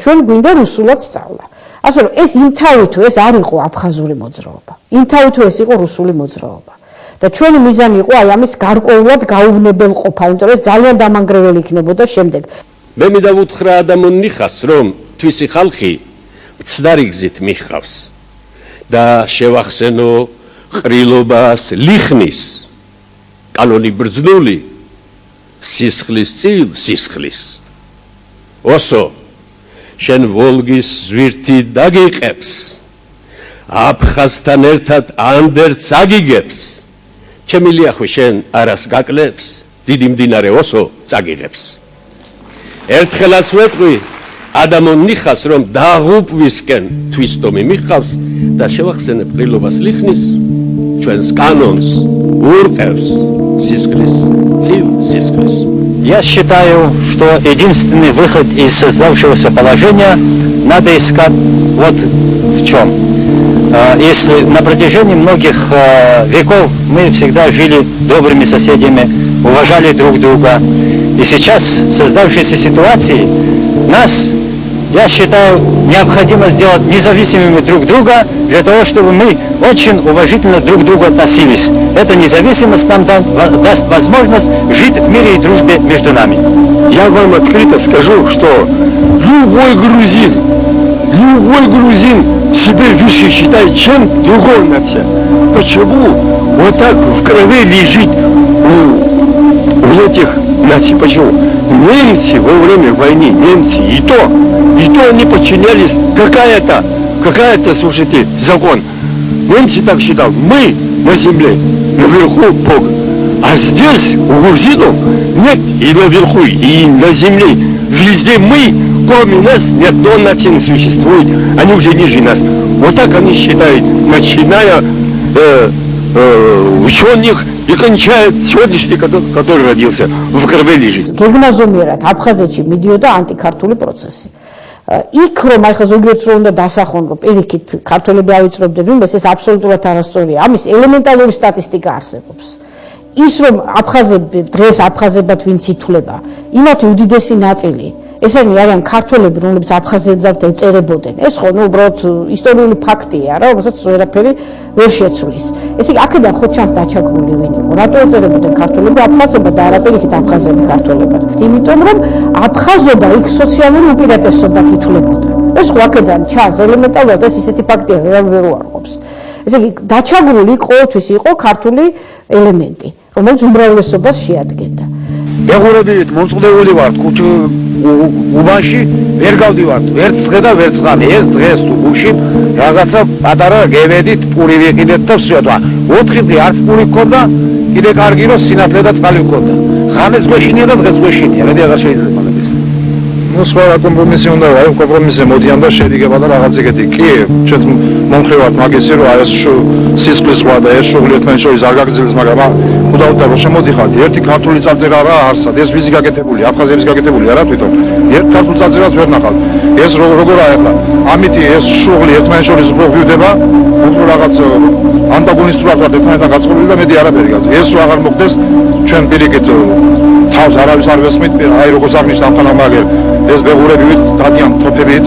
ჩვენ გვინდა რუსულად სწავლა. ასე რომ ეს იმთავითო ეს არ იყო აფხაზური მოძრაობა. იმთავითო ეს იყო რუსული მოძრაობა. და ჩვენი მიზანი იყო აი ამის გარკვეულად გაუვნებელყოფა, იმიტომ რომ ძალიან დამანგრეველი იქნებოდა შემდეგ. მე მინდა ვუთხრა ადამონ ნიხას, რომ თვისი ხალხი მცდარი გზით მიხავს და შევახსენო ყრილობას ლიხნის კანონი ბრძნული სისხლის წილ სისხლის ოსო შენ ვოლგის ზვირთი დაგიყებს აფხაზთან ერთად ანდერც აგიგებს ჩემი ლიახვი შენ არას გაკლებს დიდი მდინარე ოსო წაგიღებს ერთხელაც ვეტყვი ადამონ ნიხას რომ დაღუპვისკენ თვისტომი მიხავს და შევახსენებ ყრილობას ლიხნის ჩვენს კანონს урпевс сисклис цил сисклис. Я считаю, что единственный выход из создавшегося положения надо искать вот в чем. Если на протяжении многих веков мы всегда жили добрыми соседями, уважали друг друга, и сейчас в создавшейся ситуации нас, я считаю, необходимо сделать независимыми друг друга, для того, чтобы мы очень уважительно друг к другу относились. Эта независимость нам даст возможность жить в мире и дружбе между нами. Я вам открыто скажу, что любой грузин себя выше считает, чем другой нация. Почему вот так в крови лежит у этих наций? Почему? Немцы во время войны, немцы и то они подчинялись какая-то, слушайте, закон. Немцы так считали, мы на земле, наверху Бог. А здесь у грузинов нет и наверху, и на земле. Везде мы, кроме нас, ни одной нации не существует. Они уже ниже нас. Вот так они считают, начиная ученых и кончая сегодняшний, который родился, в крови лежит. გეგმაზომიერად აფხაზეთში მიდიოდა ანტიქართული პროცესი. იქ რომ ახლა ზოგიერთს რომ უნდა დასახონ რომ პირიქით ქართველები ავიწრობდნენ ვინმეს ეს აბსოლუტურად არასწორია. ამის ელემენტარული სტატისტიკა არსებობს. ის რომ აფხაზები დღეს აფხაზებად ვინც ითვლება, იმათი უდიდესი ნაწილი ესენი არიან ქართველები, რომლებიც აფხაზებად ეწერებოდნენ. ეს ხო, ნუ უბრალოდ ისტორიული ფაქტია რა, რომელსაც ვერაფერი ვერ შეცვლის. ესე იგი, აქედან ხო ჩანს დაჩაგრული ვინ იყო. რატო ეწერებოდნენ ქართველები აფხაზებად და არა პირიქით აფხაზები ქართველებად? იმიტომ რომ აფხაზობა იქ სოციალური უპირატესობად ითვლებოდა. ეს ხო აქედან ჩანს ელემენტარულად, ეს ისეთი ფაქტია, ვერ უარყოფს. ესე იგი, დაჩაგრული ყოველთვის იყო ქართული ელემენტი, რომელიც უმრავლესობას შეადგენდა. მეგობრებივით მომწყდეული ვართ უბანში ვერ გავდივართ ვერც დღე და ვერც ღამე ეს დღეს თუ გუშინ რაღაცა პატარა გევედით პური ვიყიდეთ და ვსვეტვა 4 დღე არც პური გქონდა კიდე კარგი რომ სინათლე და წყალი გქონდა ღამეც გვეშინია და დღეს გვეშინია მეტი აღარ შეიძლება მაგის ну სხვა კომპრომისი უნდა აი კომპრომისზე მოდიან და შედგება და რაღაც ეგეთი კი ჩვენ მომხრივართ მაგისი რომ აი ეს სისხლის ზღვა და ეს შუღლი ერთმანეთს შორის არ გაგრძელდეს მაგრამ უდაოდ რომ შემოდიხართ ერთი ქართული წარწერა არა არსად ეს ვიზი გაკეთებული აფხაზების გაკეთებული არა თვითონ ერთ ქართულ წარწერას ვერ ნახავთ ეს როგორ აიხლა ამითი ეს შუღლი ერთმანეთს შორის მოვიდება უფრო რაღაც ანტაგონისტურად ვართ ერთმანეთთან გაწყობილი და მეტი არაფერი გაქვს ეს რო აღარ მოხდეს ჩვენ პირიქით თავს არავის არ ვესმით აი როგორც აღნიშნე ამთან ამაგერ ეს ბეღურებივით დადიან თოფებით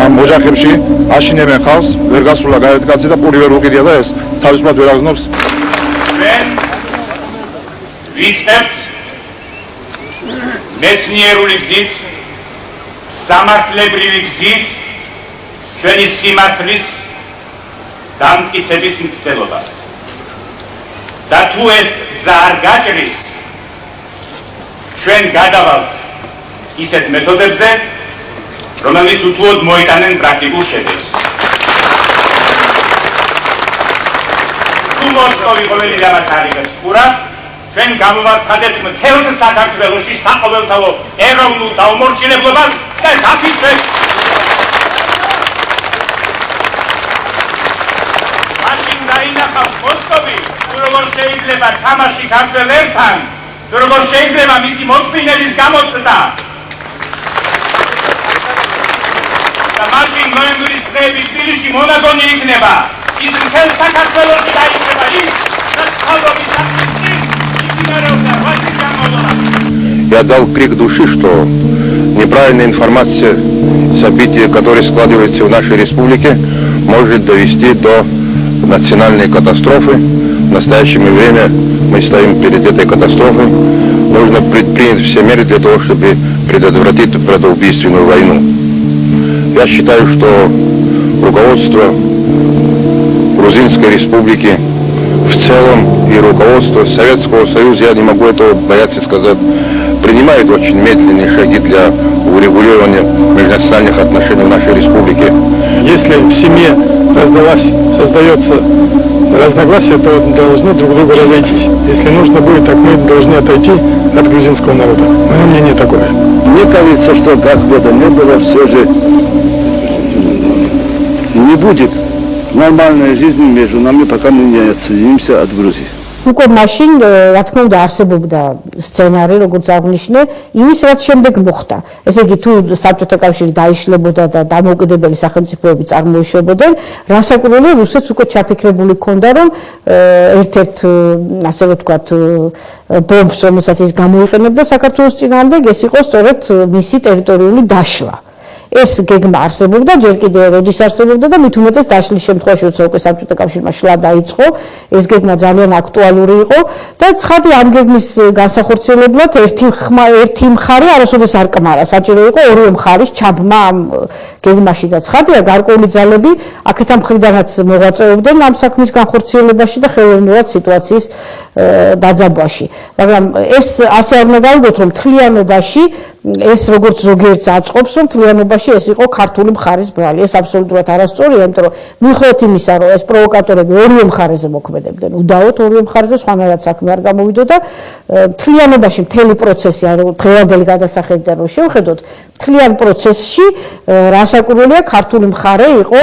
ამ ოჯახებში აშინებენ ხალხს ვერ გასულა გაერთკაცი და პური ვერ უყიდია და ეს თავისუფლად ვერ აღზნობს ჩვენ ვიწყებთ მეცნიერული გზით სამართლებრივი გზით ჩვენი სიმართლის დამტკიცების მცდელობას და თუ ეს გზა არ გაჭრის ჩვენ გადავალთ ისეთ მეთოდებზე, რომელიც უთუოდ მოიტანენ პრაქტიკულ შედეგს. თუ მოსკოვი ყოველი რამას არიგებს ხურად, ჩვენ გამოვაცხადებთ მთელს საქართველოში საყოველთაო ეროვნულ დაუმორჩილებლობას და დაფიქსირებთ მაშინ დაინახავს მოსკოვი, თუ როგორ შეიძლება თამაში ქართველებთან, თუ როგორ შეიძლება მისი მოწმინების გამოცდა და მაშინ ნოემბრის დღეები თბილისში მონაგონი იქნება ის მთელ საქართველოში დაიწყება ის საწყალობის აქტივი იქნებოდა ვაშინგტონ მოდოლა Я дал крик души, что неправильная информация, события, которые складываются в нашей республике, может довести до национальной катастрофы. В настоящее время мы стоим перед этой катастрофой. Нужно предпринять все меры для того, чтобы предотвратить братоубийственную войну. Я считаю, что руководство Грузинской республики в целом и руководство Советского Союза, я не могу этого бояться сказать, принимает очень медленные шаги для урегулирования межнациональных отношений в нашей республике. Если в семье создается разногласие, то должны друг друга разойтись. Если нужно будет, так мы должны отойти от грузинского народа. Мое мнение такое. Мне кажется, что как бы то ни было, все же не будет нормальной жизни между нами, пока мы не отсоединимся от Грузии. უკვე მაშინ რა თქმა უნდა არსებობდა სცენარი, როგორც აღნიშნე, იმის რაც შემდეგ მოხდა. ესე იგი თუ საბჭოთა კავშირი დაიშლებოდა და დამოუკიდებელი სახელმწიფოები წარმოიშობოდნენ, რასაკვირველია რუსეთს უკვე ჩაფიქრებული ჰქონდა, რომ ერთ-ერთ ასე რომ ვთქვათ ბომბს, რომელსაც ის გამოიყენებდა საქართველოს წინააღმდეგ, ეს იყო სწორედ მისი ტერიტორიული დაშლა. ეს გეგმა არსებობდა, ჯერ კიდევ როდის არსებობდა და მით უმეტეს დაშლის შემთხვევაში, როცა უკვე საბჭოთა კავშირმა შლა დაიწყო, ეს გეგმა ძალიან აქტუალური იყო და ცხადი ამ გეგმის განსახორციელებლად ერთი მხარე არასოდეს არ კმარა. საჭირო იყო ორივე მხარის ჩაბმა ამ გეგმაში და ცხადია გარკვეული ძალები აქეთა მხრიდანაც მოღვაწეობდნენ ამ საქმის განხორციელებაში და ხელოვნურად სიტუაციის დაძაბვაში. მაგრამ ეს ასე არ უნდა გავიგოთ, რომ თლიანობაში ეს როგორც ზოგიერთს აწყობს, რომ თლიანობაში ეს იყო ქართული მხარის ბრალი. ეს აბსოლუტურად არასწორია, იმიტომ რომ მიუხედავად იმისა, რომ ეს პროვოკატორები ორივე მხარეზე მოქმედებდნენ, უდაოდ ორივე მხარეზე სხვანაირად საქმე არ გამოვიდოდა, თლიანობაში მთელი პროცესი, ანუ დღევანდელი გადასახედიდან რომ შევხედოთ, თლიან პროცესში რასაკვირველია ქართული მხარე იყო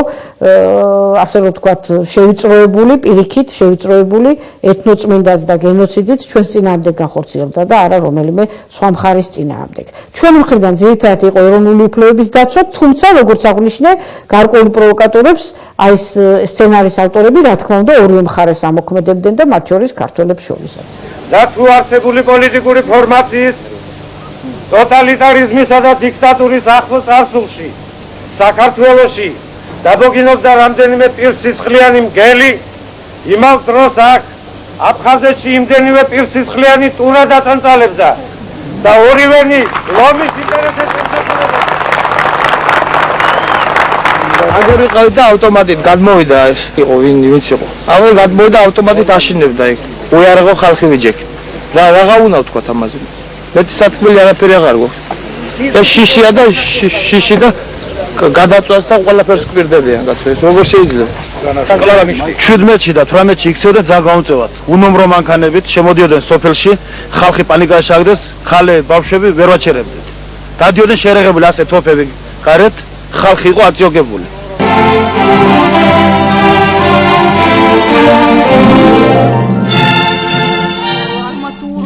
ასე რომ ვთქვათ შევიწროებული, პირიქით შევიწროებული ეთნოწმინდაც და გენოციდით ჩვენს წინააღმდეგ განხორციელდა და არა რომელიმე სხვა მხარის წინააღმდეგ. ჩვენი მხრიდან ძირითადად იყო ეროვნული უფლებების დაცვა, თუმცა როგორც აღნიშნე, გარკვეული პროვოკატორებს აი ეს სცენარის ავტორები რა თქმა უნდა ორივე მხარეს ამოქმედებდნენ და მათ შორის ქართველებს შორისაც. და თუ არსებული პოლიტიკური ფორმაციის ტოტალიტარიზმისა და დიქტატურის ახლო წარსულში საქართველოში დაბოგინობდა რამდენიმე პირსისხლიანი მგელი, იმავ დროს აქ აფხაზეთში იმდენივე პირსისხლიანი ტურა დაწანწალებდა და ორივენი ლომის ინტერესებს ემსახურებოდა. აგერ ვიყავით და ავტომატით გადმოვიდა ეს იყო ვინც იყო. აღარ გადმოვიდა ავტომატით აშინებდა იქ. უიარაღო ხალხი ვიჯექით. რა უნდა ვთქვათ ამაზე? მეტი სათქმელი არაფერი აღარ გვაქვს. ეს შიშია და შიში და გადაწვას და ყველაფერს კვირდებიან კაცო, ეს როგორ შეიძლება? 17-ში და 18-ში იქცეოდა ძალიან გაუმწევად. უნომრო მანქანებით შემოდიოდნენ სოფელში, ხალხი პანიკაში აღდეს, ხალე ბავშვები ვერ ვაჩერებდეთ. დადიოდნენ შერეღებული ასე თოფები გარეთ, ხალხი იყო აწიოგებული.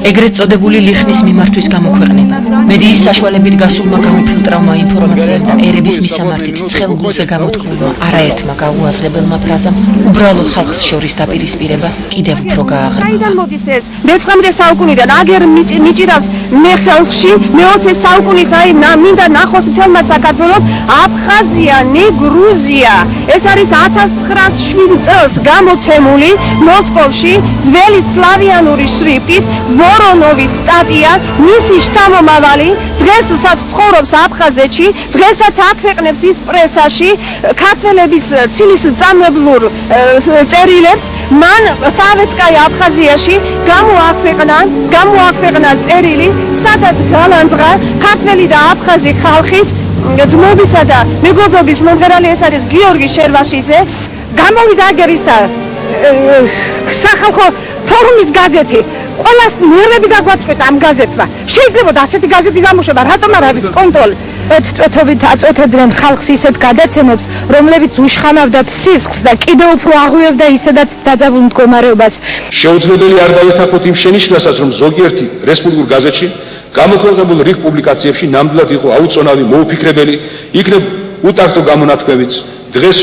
ეგრეთ წოდებული ლიხნის მიმართვის გამოქვეყნება. მედიის საშუალებით გასულმა გამოფილტრავმა ინფორმაციამ და ერების მისამართით ცხელგულზე გამოთქმულმა არაერთმა გაუაზრებელმა ფრაზამ უბრალო ხალხს შორის დაპირისპირება კიდევ უფრო გააღრმა. საიდან მოდის ეს? მე-19 საუკუნიდან აგერ მიჭირავს მე ხელში მე-20 საუკუნის აი მინდა ნახოს მთელმა საქართველოს აფხაზიანი გრუზია. ეს არის 1907 წელს გამოცემული მოსკოვში ძველი სლავიანური შრიფტით ვორონოვის სტატია, მისი შთამომავალი დღესაც ცხოვრობს აფხაზეთში, დღესაც აქვეყნებს ის პრესაში ქართველების ცილის წამებლურ წერილებს, მან სავეტსკაია აფხაზიაში გამოაქვეყნა წერილი, სადაც გალანძღა ქართველი და აფხაზი ხალხის ძმობისა და მეგობრობის მომღერალი, ეს არის გიორგი შერვაშიძე. გამოვიდა აგერისა სახალხო ფორუმის გაზეთი. ყველას ნერვები დაგვაწყვეტა ამ გაზეთმა. შეიძლება ასეთი გაზეთი გამოშვება, რატომ არ არის კონტროლი? წვეთობით აწვეთებდნენ ხალხს ისეთ გადაცემებს, რომლებიც უშხამავდათ სისხლს და კიდევ უფრო აღვივებდა ისედაც დაძაბულ მდგომარეობას. შეუძლებელი არ დავეთანხმოთ იმ შენიშვნასაც, რომ ზოგიერთი რესპუბლიკურ გაზეთში გამოქვეყნებულ რიგ პუბლიკაციებში ნამდვილად იყო აუწონავი მოუფიქრებელი, იქნებ უტაქტო გამონათქვევიც. დღეს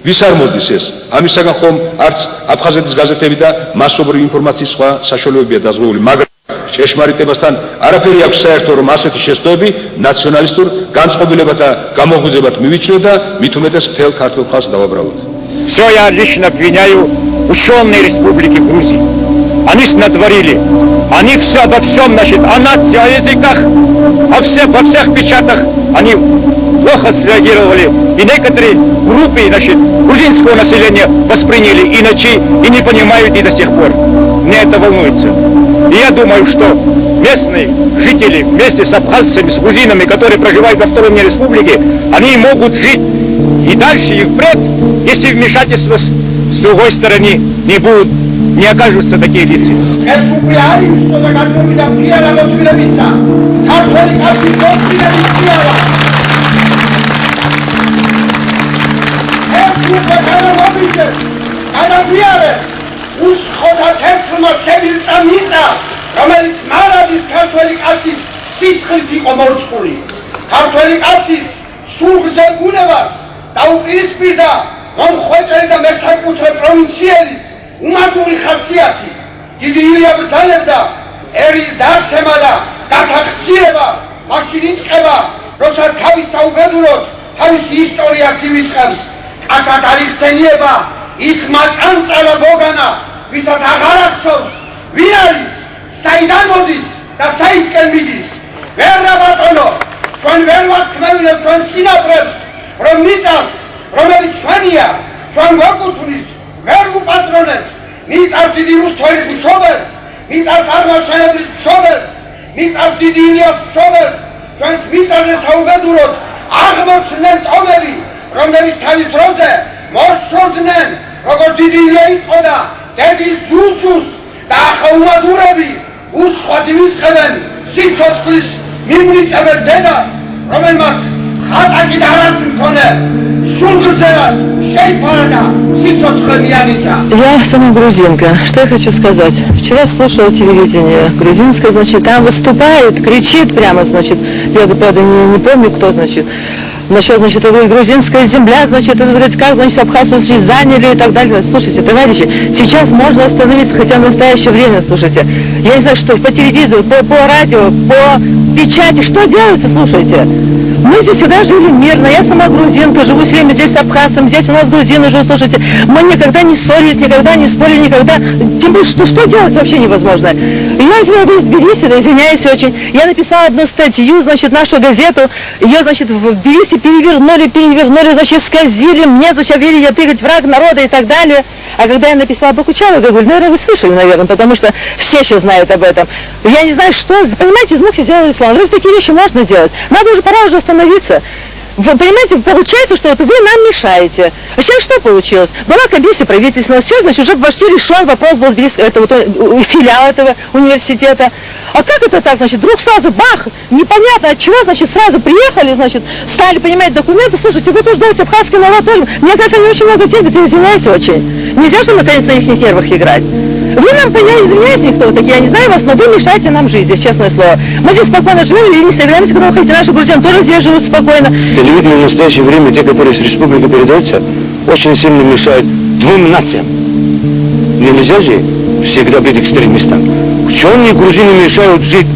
ვის არ მოსდის ეს? ამისაგან ხომ არც აფხაზეთის გაზეთები და მასობრივი ინფორმაციის სხვა საშუალებებია დაზღვეული, მაგრამ ჭეშმარიტებასთან არაფერი აქვს საერთო, რომ ასეთი შეცდომები ნაციონალისტურ განწყობილებათა გამოღვიძებად მივიჩნიოთ და მით უმეტეს მთელ ქართულ ხალხს დავაბრალოთ. Все, я лично обвиняю ученые Республики Грузии. Они натворили. Они все обо всем, значит, о нации, о языках, во всех печатах. Они плохо среагировали, и некоторые группы, значит, грузинского населения восприняли иначе и не понимают и до сих пор. Меня это волнуется. И я думаю, что местные жители вместе с абхазцами, с грузинами, которые проживают во автономной республике, они могут жить и дальше, и впредь, если вмешательства с другой стороны не окажутся такие лица. რომელიც მარადის ქართველი კაცის სისხლით იყო მორწყული. ქართველი კაცის სულგრძელებას დაუპირისპირდა მომხვეწელი და მესაკუთრე პროვინციელის უმაგური ხასიათი. დიდი ილია ბრძანებდა ერის დაცემა და დათახსირება მაშინ იწყება, როცა თავის საუბედუროდ თავის ისტორიას ივიწყებს. კაცად არის სენიება ის მაწანწალა გოგანა, ვისაც აღარ ახსოვს ვინ არის, საიდან მოდის და საიდკენ მიდის. ვერ რა ბატონო, ჩვენ ვერ ვათქმევინებთ ჩვენ სინაპრებს, რომ მიწას, რომელიც ჩვენია, ჩვენ გვაკუთვნის, ვერ ვუპატრონებთ მიწას დიდი რუსთველის მშობელს, მიწას აღმაშენებლის მშობელს, მიწას დიდი ილიას მშობელს, ჩვენს მიწაზე საუბედუროდ აღმოჩნდნენ ტომები, რომლებიც თავის დროზე მოსშორდნენ, როგორც დიდი ილია იყო და დედის ჯუსუს და ახლა უმადურები უცხოდ ივიწყებენ სიცოცხლის მიმრიწებელ დედას, რომელმაც ხატაკი და არას მქონე სულგრძელად შეიფარა და სიცოცხლე მიანიჭა. Я сама грузинка. Что я хочу сказать? Вчера слушала телевидение грузинское, значит, там выступает, кричит прямо, значит, я, правда, не помню, кто, значит, насчет, значит, это грузинская земля, значит, это как, значит, абхазцы заняли и так далее. Слушайте, товарищи, сейчас можно остановиться, хотя в настоящее время, слушайте, я не знаю, что по телевизору, по радио, по печати, что делается, слушайте. Мы здесь всегда жили мирно, я сама грузинка, живу все время здесь с абхазцем, здесь у нас грузины живут, слушайте, мы никогда не ссорились, никогда не спорили, никогда, тем более, что делать вообще невозможно. Я из Тбилиси, да, извиняюсь очень, я написала одну статью, значит, нашу газету, ее, значит, в Тбилиси перевернули, значит, сказили мне, зачем верили, я, ты, говорит, враг народа и так далее. А когда я написала Бакучаву, я говорю, наверное, вы слышали, наверное, потому что все сейчас знают об этом. Я не знаю, что, понимаете, из мухи сделали слон. Разве такие вещи можно делать? Надо уже, пора уже остановиться. Вы понимаете, получается, что вот вы нам мешаете. А сейчас что получилось? Была комиссия правительственная, все, значит, уже почти решен вопрос был это вот, филиал этого университета. А как это так, значит, вдруг сразу бах, непонятно от чего, значит, сразу приехали, значит, стали принимать документы, слушайте, вы тоже даете абхазский народ тоже. Мне кажется, они очень много денег, я извиняюсь очень. Нельзя же, наконец, на их нервах играть. Вы нам, я извиняюсь, никто такие, я не знаю вас, но вы мешаете нам жить здесь, честное слово. Мы здесь спокойно живем и не собираемся, когда вы хотите, наши грузины тоже здесь живут спокойно. Телевидение в настоящее время, те, которые с республики передаются, очень сильно мешают двум нациям. Нельзя же всегда быть экстремистом. Черные грузины мешают жить,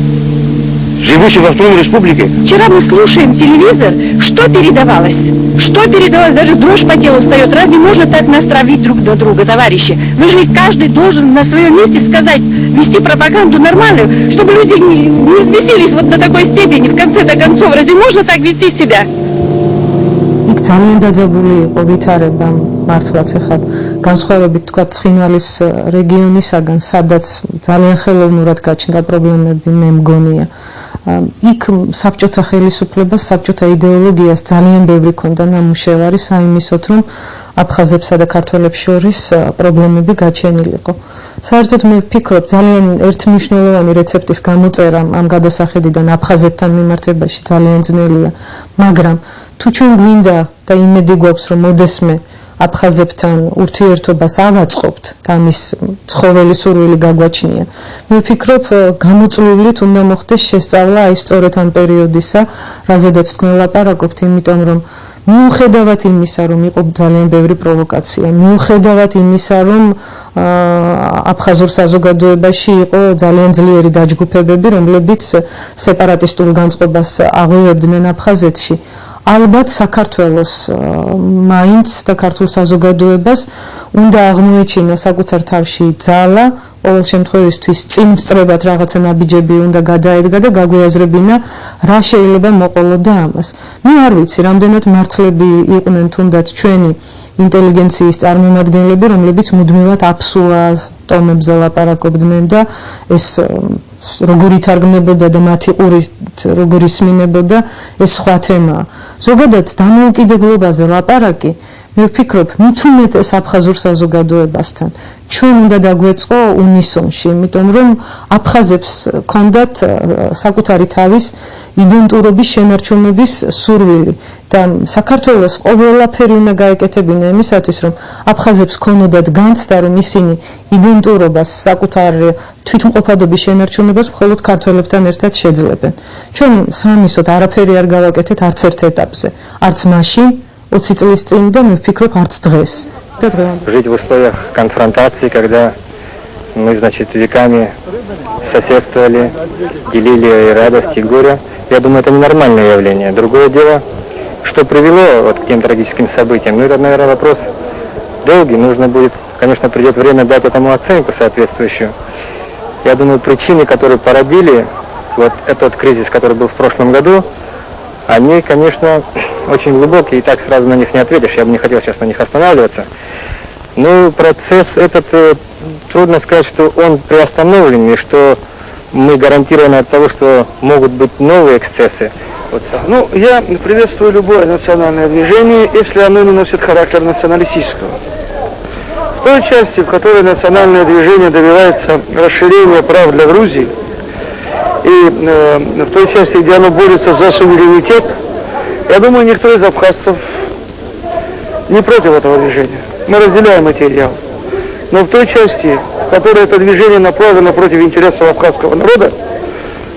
живущие в автономной республике. Вчера мы слушаем телевизор, что передавалось? Что передавалось? Даже дрожь по телу встает. Разве можно так настравить друг на друга, товарищи? Вы же ведь каждый должен на своем месте сказать, вести пропаганду нормальную, чтобы люди не взбесились вот до такой степени. В конце-то концов, разве можно так вести себя? იქ ძალიან დაძაბული იყო ვითარება მართლაც ახლა განსხვავებით თქვა ცხინვალის რეგიონისაგან, სადაც ძალიან ხელოვნურად გაჩნდა პრობლემები, მე მგონია. იქ საბჭოთა ხელისუფლებას, საბჭოთა იდეოლოგიას ძალიან ბევრი ქონდა ნამუშევარი საიმისოთ, რომ აფხაზებსა და ქართველებს შორის პრობლემები გაჩენილიყო. საერთოდ მე ვფიქრობ, ძალიან ერთმნიშვნელოვანი რეცეპტის გამოწერა ამ გადასახედიდან აფხაზეთთან მიმართებაში ძალიან ძნელია, მაგრამ თუ ჩვენ გვინდა და იმედი გვაქვს, რომ მოდესმე აფხაზებთან ურთიერთობას ავაწყობთ და ამის ცხოველი სურვილი გაგვაჩნია. მე ვფიქრობ, გამოწვევლით უნდა მოხდეს შესწავლა აი სწორედ ამ პერიოდისა, რაზედაც თქვენ ლაპარაკობთ, იმიტომ რომ მიუხედავად იმისა, რომ იყო ძალიან ბევრი პროვოკაცია, მიუხედავად იმისა, რომ აფხაზურ საზოგადოებაში იყო ძალიან ძლიერი დაჯგუფებები, რომლებიც სეპარატისტულ განწყობას აღვივებდნენ აფხაზეთში, ალბათ საქართველოს მაინც და ქართულ საზოგადოებას უნდა აღმოეჩინა საკუთარ თავში ძალა, ყოველ შემთხვევისთვის წინ სწრებად რაღაცა ნაბიჯები უნდა გადაედგა და გაგვეაზრებინა რა შეიძლება მოყოლოდა ამას. მე არ ვიცი, რამდენად მართლები იყვნენ თუნდაც ჩვენი ინტელიგენციის წარმომადგენლები, რომლებიც მუდმივად აფსუა ტომებზე ლაპარაკობდნენ და ეს როგორ ითარგმნებოდა და მათი ყურით როგორ ისმინებოდა, ეს სხვა თემაა. ზოგადად დამოუკიდებლობაზე ლაპარაკი, მე ვფიქრობ, მით უმეტეს აფხაზურ საზოგადოებასთან ჩვენ უნდა დაგვეწყო უნისონში, იმიტომ რომ აფხაზებს ჰქონდათ საკუთარი თავის იდენტურობის შენარჩუნების სურვილი და საქართველოს ყველაფერი უნდა გაეკეთებინა იმისათვის, რომ აფხაზებს ჰქონოდათ განცდა, რომ ისინი იდენტურობას, საკუთარ თვითმყოფადობის შენარჩუნებას მხოლოდ ქართველებთან ერთად შეძლებენ. ჩვენ სამისოდ არაფერი არ გავაკეთეთ არც ერთ ეტაპზე, არც მაშინ 20 წლის წინ და მე ვფიქრობ არც დღეს. Жить в условиях конфронтации, когда мы, значит, веками соседствовали, делили и радость, и горе, я думаю, это ненормальное явление. Другое дело, что привело вот к тем трагическим событиям. Ну, это, наверное, вопрос долгий. Нужно будет, конечно, придет время дать этому оценку соответствующую. Я думаю, причины, которые породили вот этот кризис, который был в прошлом году, они, конечно, очень глубокие, и так сразу на них не ответишь. Я бы не хотел сейчас на них останавливаться. Но процесс этот, трудно сказать, что он приостановлен, и что мы гарантированы от того, что могут быть новые эксцессы. Вот. Ну, я приветствую любое национальное движение, если оно не носит характер националистического. В той части, в которой национальное движение добивается расширения прав для Грузии, и в той части, где оно борется за суверенитет, я думаю, никто из абхазцев не против этого движения. Мы разделяем эти идеалы. Но в той части, в которой это движение направлено против интересов абхазского народа,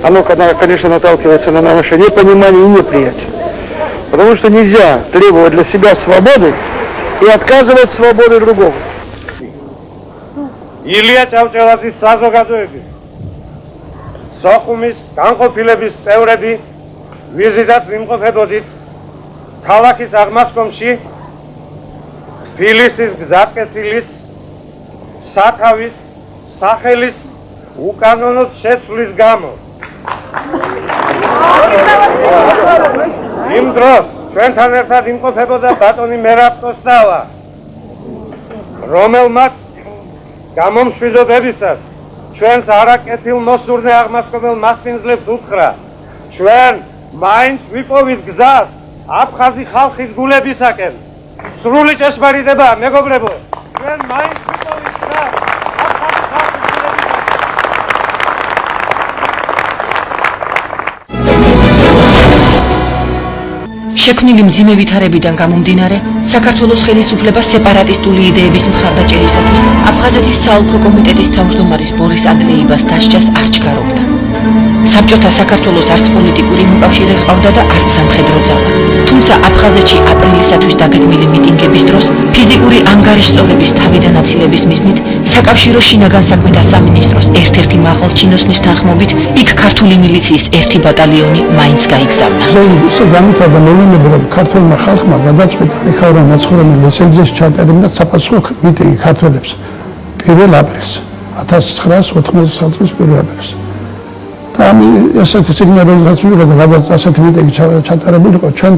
оно, конечно, наталкивается на наше непонимание и неприятие. Потому что нельзя требовать для себя свободы и отказывать свободы другого. ილია ჭავჭავაძის საზოგადოების სოხუმის განყოფილების წევრები ვიზიტად ვიმყოფებოდით ქალაქის აღმასკომში თბილისის გზატკეცილის სათავის სახელის უკანონო შეცვლის გამო. იმ დროს ჩვენთან ერთად იმყოფებოდა ბატონი მერაბ კოსტავა, რომელმაც გამომშვიდობებისას ჩვენს არაკეთილ მოსურნე აღმასკომელ მასპინძლებს უთხრა, ჩვენ მაინც ვიპოვით გზას აფხაზი ხალხის გულებისაკენ. სრული ჭეშმარიტება, მეგობრებო, ჩვენ მაინც ვიპოვით გზას აფხაზი ხალხის შექმნილი მძიმე ვითარებიდან გამომდინარე, საქართველოს ხელისუფლება სეპარატისტული იდეების მხარდაჭერისათვის აფხაზეთის საოლქო კომიტეტის თავმჯდომარის ბორის ანდლეიბას დასჯას არ ჩქარობდა. საბჭოთა საქართველოს არც პოლიტიკური მოკავშირე ჰყავდა და არც სამხედრო ძალა. თუმცა აფხაზეთში აპრილისათვის დაგეგმილი მიტინგების დროს ფიზიკური ანგარიშწორების თავიდან აცილების მიზნით საკავშირო შინაგან საქმეთა სამინისტროს ერთ-ერთი მაღალ ჩინოსნის თანხმობით იქ ქართული მილიციის ერთი ბატალიონი მაინც გაიგზავნა. განვითარდა მოვლენები, რომ ქართულმა ხალხმა გადაწყვიტა ეხავრა მაცხოვრებელ ლესელძეს ჩაატარებინათ საპასუხო მიტინგი ქართველებს 1 აპრილს 1990 წლის 1 აპრილს. ესეთი სიგნალები რაც ასეთი მიტინგი ჩატარებულიყო, ჩვენ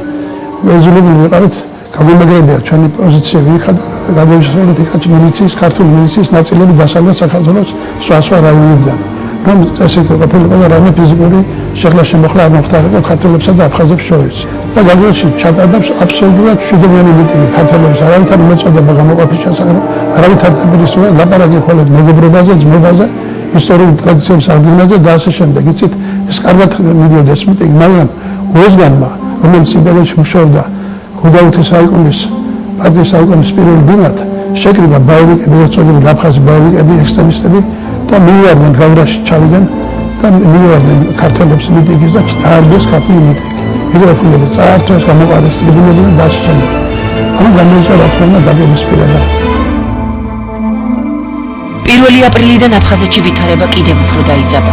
ვეზულებული ვიყავით, გამომაგრებია ჩვენი პოზიციები იქა და გადავისწავლეთ იქაც მილიციის, ქართული მილიციის ნაწილები დასავლეთ საქართველოს სხვა რაიონებიდან. რომ წესით ყოფილიყო და რამე ფიზიკური შეხლა-შემოხლა არ მოხდარიყო ქართველებსა და აფხაზებს შორის. და გადაჭრით ჩატარდა აბსოლუტურად მშვიდობიანი მიტინგი ქართველებს არავითარ მოწოდება გამოყოფის შესახებ, არავითარ დაპირისპირება, ლაპარაკი მხოლოდ მეგობრობაზე, ძმობაზე, ისტორიულ ტრადიციებს აღდგენაზე და ასე შემდეგ. იცით, ეს კარგად მიდიოდა ეს მიტინგი, მაგრამ უესგანმა, რომელიც იმპერიაში მუშაობდა ხუდაუთის რაიონის პარტიის რაიონის პირველ ბინად, შეკრიბა ბაივიკები, ეწოდებოდა აფხაზი ბაივიკები, ექსტრემისტები და მიუვარდნენ გავრაში ჩავიდნენ და მიუვარდნენ ქართველებს მიტინგის და დაარბეს ქართული მიტინგი. მიკროფონები წაართვეს, გამოყარეს ტრიბუნები და ასე შემდეგ. ამ გამოიწვია რა თქმა უნდა დაპირისპირება. 1 აპრილიდან აფხაზეთში ვითარება კიდევ უფრო დაიძაბა.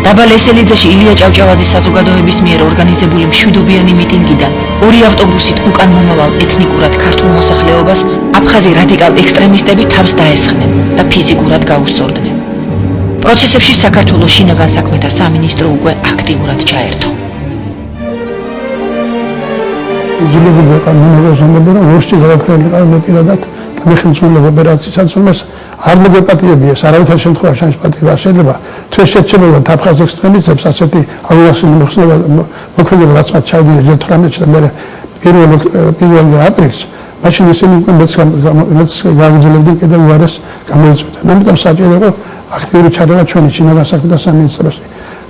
დაბა ლესელიძეში ილია ჭავჭავაძის საზოგადოების მიერ ორგანიზებული მშვიდობიანი მიტინგიდან 2 ავტობუსით უკან მომავალ ეთნიკურად ქართულ მოსახლეობას აფხაზი რადიკალ ექსტრემისტები თავს დაესხნენ და ფიზიკურად გაუსწორდნენ. პროცესებში საქართველოს შინაგან საქმეთა სამინისტრო უკვე აქტიურად ჩაერთო. იძულებული ვიყავ მინეროზონები, რომ ურჩი გადაფრენილი ყავ პირადად და მე ხელმძღვანელობ ოპერაციასაც, რომ ეს არ მოგეპატიებია, არავითარ შემთხვევაში შანსი პატიება შეიძლება. თუ შეჩერებოდა აფხაზ ექსტრემისტებს ასეთი აღიარებული მოქმედება, რაც მათ ჩაიდინეს 18-ში და მე 1 აპრილს, მაშინ ისინი მეც გააგრძელებდნენ კიდევ უარეს გამოიწვევდნენ. ამიტომ საჭირო იყო აქტიური ჩარევა ჩვენი შინაგან საქმეთა სამინისტროში.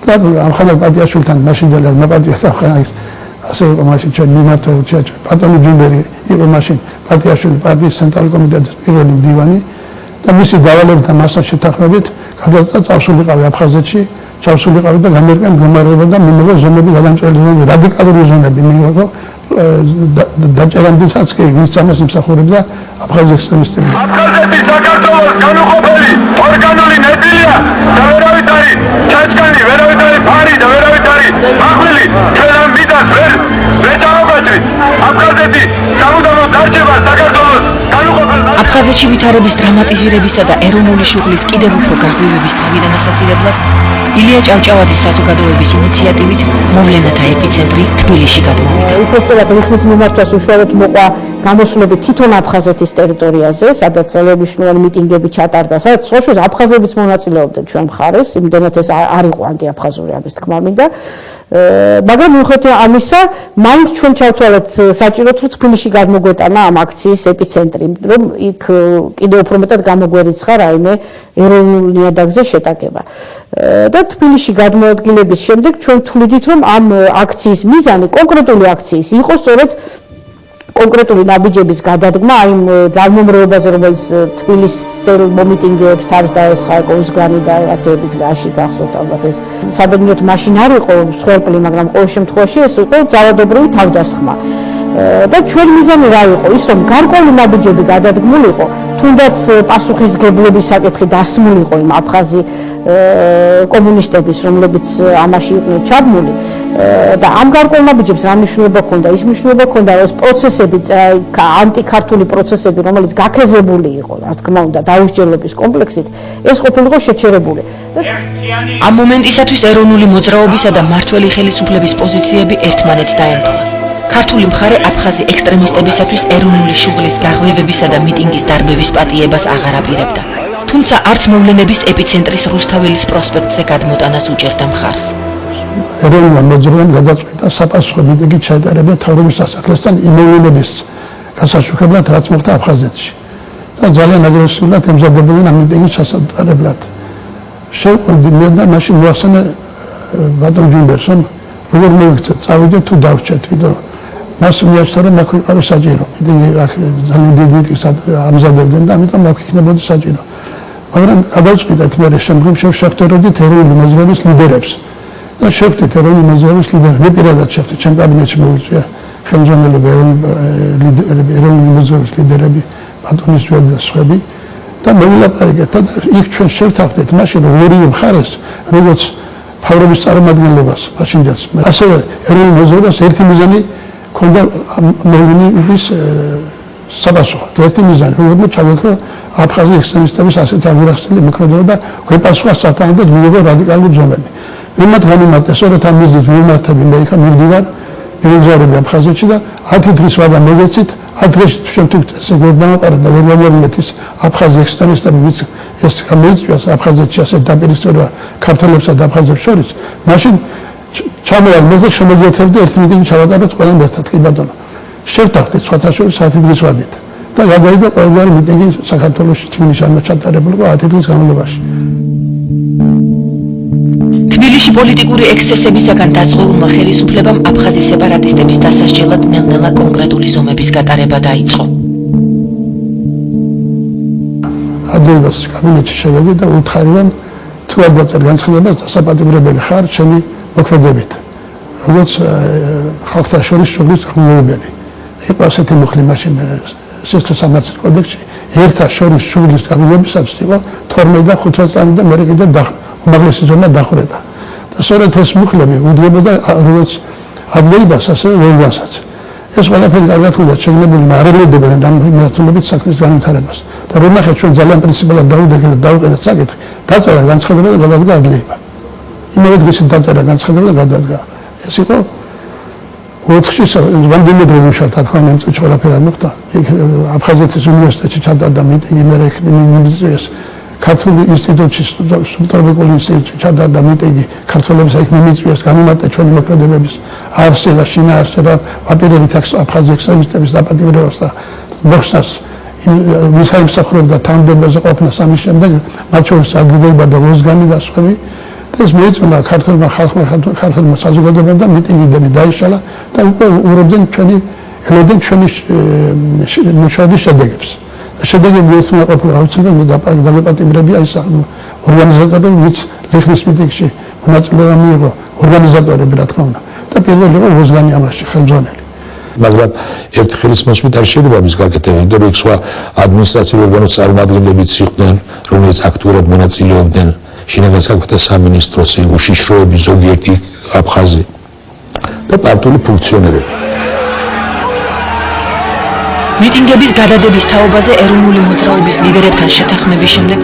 და ამხანაგ პატიაშვილთან მაშინ და მაპატიასთან ხანაგის ასე იყო მაშინ ჩვენ მიმართვებული პატონი ჯუმბერი იყო მაშინ პარტიაში პარტიის ცენტრალური კომიტეტის პირველი მდივანი და მისი დავალებთან მასთან შეთანხმებით გადაწყვეტა წავსულიყავი აფხაზეთში ჩავსულიყავი და გამერკენ გამარება და მიმოვა ზონები გადამჭრელი ზონები რადიკალური ზონები მიმოვა დაჭერამდესაც კი ვის წამოს იმსახურებდა აფხაზ ექსტრემისტები აფხაზეთი საქართველოს განუყოფელი ორგანული ნედილია და ვერავით არის ჩაჭკანი ვერავით არის ფარი და ვერავით არის მახვილი ჩვენ ამ მიდას ვერ დავაგვაჭრით აფხაზეთი სამუდამოდ დარჩება საქართველოს განუყოფელ აფხაზეთში ვითარების დრამატიზირებისა და ეროვნული შუღლის კიდევ უფრო გაღვივების თავიდან ასაცილებლად ილია ჭავჭავაძის საზოგადოების ინიციატივით მოვლენათა ეპიცენტრი თბილისში გადმოვიდა. უпростоრად რიხმის მიმართვას უშუალოდ მოყვა გამოსვლები თვითონ აფხაზეთის ტერიტორიაზე, სადაც მნიშვნელოვანი მიტინგები ჩატარდა, სადაც ხოშოს აფხაზებიც მონაწილეობდნენ ჩვენ მხარეს, იმდენად ეს არ იყო ანტიაფხაზური ამის თქმა მინდა. მაგრამ მიუხედავად ამისა, მაინც ჩვენ ჩავთვალეთ საჭიროდ რომ თბილისში გადმოგვეტანა ამ აქციის ეპიცენტრი, რომ იქ კიდევ უფრო მეტად გამოგვერიცხა რაიმე ეროვნულ ნიადაგზე შეტაკება. და თბილისში გადმოადგილების შემდეგ ჩვენ თვლიდით რომ ამ აქციის მიზანი, კონკრეტული აქციის იყო სწორედ კონკრეტული ნაბიჯების გადადგმა იმ ძალმომრეობაზე, რომელიც თბილისელ მომიტინგეებს თავს დაესხა უსგანი და რაღაცეები გზაში გახსოვთ ალბათ ეს საბედნიეროდ მაშინ არ იყო მსხვერპლი, მაგრამ ყოველ შემთხვევაში ეს იყო ძალადობრივი თავდასხმა. და ჩვენ მიზანი რა იყო? ის რომ გარკვეული ნაბიჯები გადადგმულიყო, თუნდაც პასუხისგებლობის საკითხი დასმულიყო იმ აფხაზი კომუნისტების, რომლებიც ამაში იყვნენ ჩაბმული და ამ გარკვეულ ნაბიჯებს რა მნიშვნელობა ჰქონდა? ის მნიშვნელობა ჰქონდა, რომ ეს პროცესები, ანტიქართული პროცესები, რომელიც გაქეზებული იყო, რა თქმა უნდა, დაუსჯელობის კომპლექსით, ეს ყოფილიყო შეჩერებული. ამ მომენტისათვის ეროვნული მოძრაობისა და მმართველი ხელისუფლების პოზიციები ერთმანეთს დაემთხვა. ქართული მხარე აფხაზი ექსტრემისტებისათვის ეროვნული შუღლის გაღვივებისა და მიტინგის დარბევის პატიებას აღარ აპირებდა. თუმცა არც მოვლენების ეპიცენტრის რუსთაველის პროსპექტზე გადმოტანას უჭერდა მხარს. ეროვნულმა მოძრაობამ გადაწყვეტა საპასუხო მიტინგი ჩაეტარებინა მთავრობის სასახლესთან იმ მოვლენების გასაშუქებლად, რაც მოხდა აფხაზეთში. და ძალიან აგრესიულად ემზადებოდნენ ამ მიტინგის ჩასატარებლად. შევყვანდი და მაშინ მოახსენე ბატონ ჯუმბერს, რომ როგორ მოიქცეთ, წავიდეთ თუ დავრჩეთ, ვიდრე მას მიაჩნდა რომ აქ ვიყავი საჭირო. მიტინგი ძალიან დიდ მიტინგს ამზადებდნენ და ამიტომ აქ იქნებოდა საჭირო. მაგრამ გადავწყვიტეთ მე შემდგომში შევხვდით ეროვნული მოძრაობის ლიდერებს. და შევხვდით ეროვნული მოძრაობის ლიდერებს. მე პირადად შევხვდით, ჩემ კაბინეტში მოვიწვია ხელმძღვანელობა ეროვნული მოძრაობის ლიდერები, ბატონის ვედი და სხვები და მოვილაპარაკეთ და იქ ჩვენ შევთანხმდით მაშინ რომ ორივე მხარეს როგორც მთავრობის წარმომადგენლობას მაშინაც ასევე ეროვნულ მოძრაობას ერთი მიზანი ქონდა მოვლენების საპასუხოდ. ერთი მიზანი როგორ ჩავეთქვა აფხაზი ექსტრემისტების ასეთ აღურახსნილი მოქმედება და გვეპასუხა სათანადოდ მიიღო რადიკალური ზონები. ვიმათ გამიმართა სწორედ ამ მიზნით ვიმართები მე იქ მივდივარ მიგზავრები აფხაზეთში და 10 დღის ვადა მოგეცით 10 დღეში შემთხვევით ესე გადამაყარა და ვერ მომეწეს აფხაზი ექსტრემისტები ვიც ეს გამოიწვიეს აფხაზეთში ასე დაპირისპირება ქართველებსა და აფხაზებს შორის მაშინ ჩამოვალ მეზე შემოგეცებდი ერთ მიტინგი ჩავატაროთ ყველამ ერთად კი ბატონო შევთანხმდით სხვათა შორის 10 დღის ვადით და გადაიდა ყოველგვარი მიტინგი საქართველოში თბილისში ჩატარებულიყო 10 დღის განმავლობაში თბილისში პოლიტიკური ექსცესებისაგან დაზღვეულმა ხელისუფლებამ აფხაზი სეპარატისტების დასასჯელად ნელ-ნელა კონკრეტული ზომების გატარება დაიწყო. ადრეობას კაბინეტში შევედი და უთხრი რომ თუ არ დაწერთ განცხადებას დასაპატიმრებელი ხარ ჩემი მოქმედებით. როგორც ხალხთა შორის შუღლის ღრმულობელი. იყო ასეთი მუხლი მაშინ სისტემის კოდექსში ერთა შორის შუღლის ღრმულობისათვის იყო 12 და 15 წელი და მე კიდე უმაღლესი ზონა დახურება. და სწორედ ეს მუხლები უდიებოდა როგორც ადლეიბას, ასე ვოლგასაც. ეს ყველაფერი კარგად ხვდა შეგნებული, მაგრამ არ ელოდებიან ამ მიმართულებით საქმის განვითარებას. და რომ ნახეთ ჩვენ ძალიან პრინციპულად დაუდეკეთ და დავუყენეთ საკითხი, დაწერა განცხადება და გადადგა ადლეიბა. იმავე დღეს დაწერა განცხადება და გადადგა. ეს იყო 4-ის რამდენიმე დღე მუშაობდა, თქვა მე წუთი ყველაფერი არ მოხდა. აფხაზეთის უნივერსიტეტში ჩატარდა მიტინგი, მე მიიწვიეს ქართული ინსტიტუტში, სუბტროპიკული ინსტიტუტში ჩატარდა მიტინგი, ქართველებს აქ მიმიწვიეს, განიმარტა ჩვენი მოქმედებების არსი და შინაარსი და აპირებით აფხაზი ექსტრემისტების დაპატიმრებას და მოხსნას ვისა იმსახურებდა თანამდებობაზე ყოფნას ამის შემდეგ, მათ შორის აგრეიბა და ლოზგანი და სხვები. ეს მეწონა ქართულმა ხალხმა, ქართულმა საზოგადოებამ და მიტინგები დაიშალა და უკვე უბრალოდ ელოდნენ ჩვენი მუშაობის შედეგებს. შედეგები ერთმა ყოფილა აუცილებლად დაპატიმრებია ის ორგანიზატორები, ვინც ლიხნის მიტინგში მონაწილეობა მიიღო, ორგანიზატორები რა თქმა უნდა. და პირველი იყო ლოზგანი ამაში ხელმძღვანელი. მაგრამ ერთ ხელისმოსმით არ შეიძლება მის გაკეთება, იმიტომ რომ სხვა ადმინისტრაციული ორგანოს წარმომადგენლებიც იყვნენ, რომლებიც აქტიურად მონაწილეობდნენ შინაგან საქმეთა სამინისტროსი, უშიშროების ზოგიერთი აფხაზი და პარტიული ფუნქციონერები. მიტინგების გადადების თაობაზე ეროვნული მოძრაობის ლიდერებთან შეთანხმების შემდეგ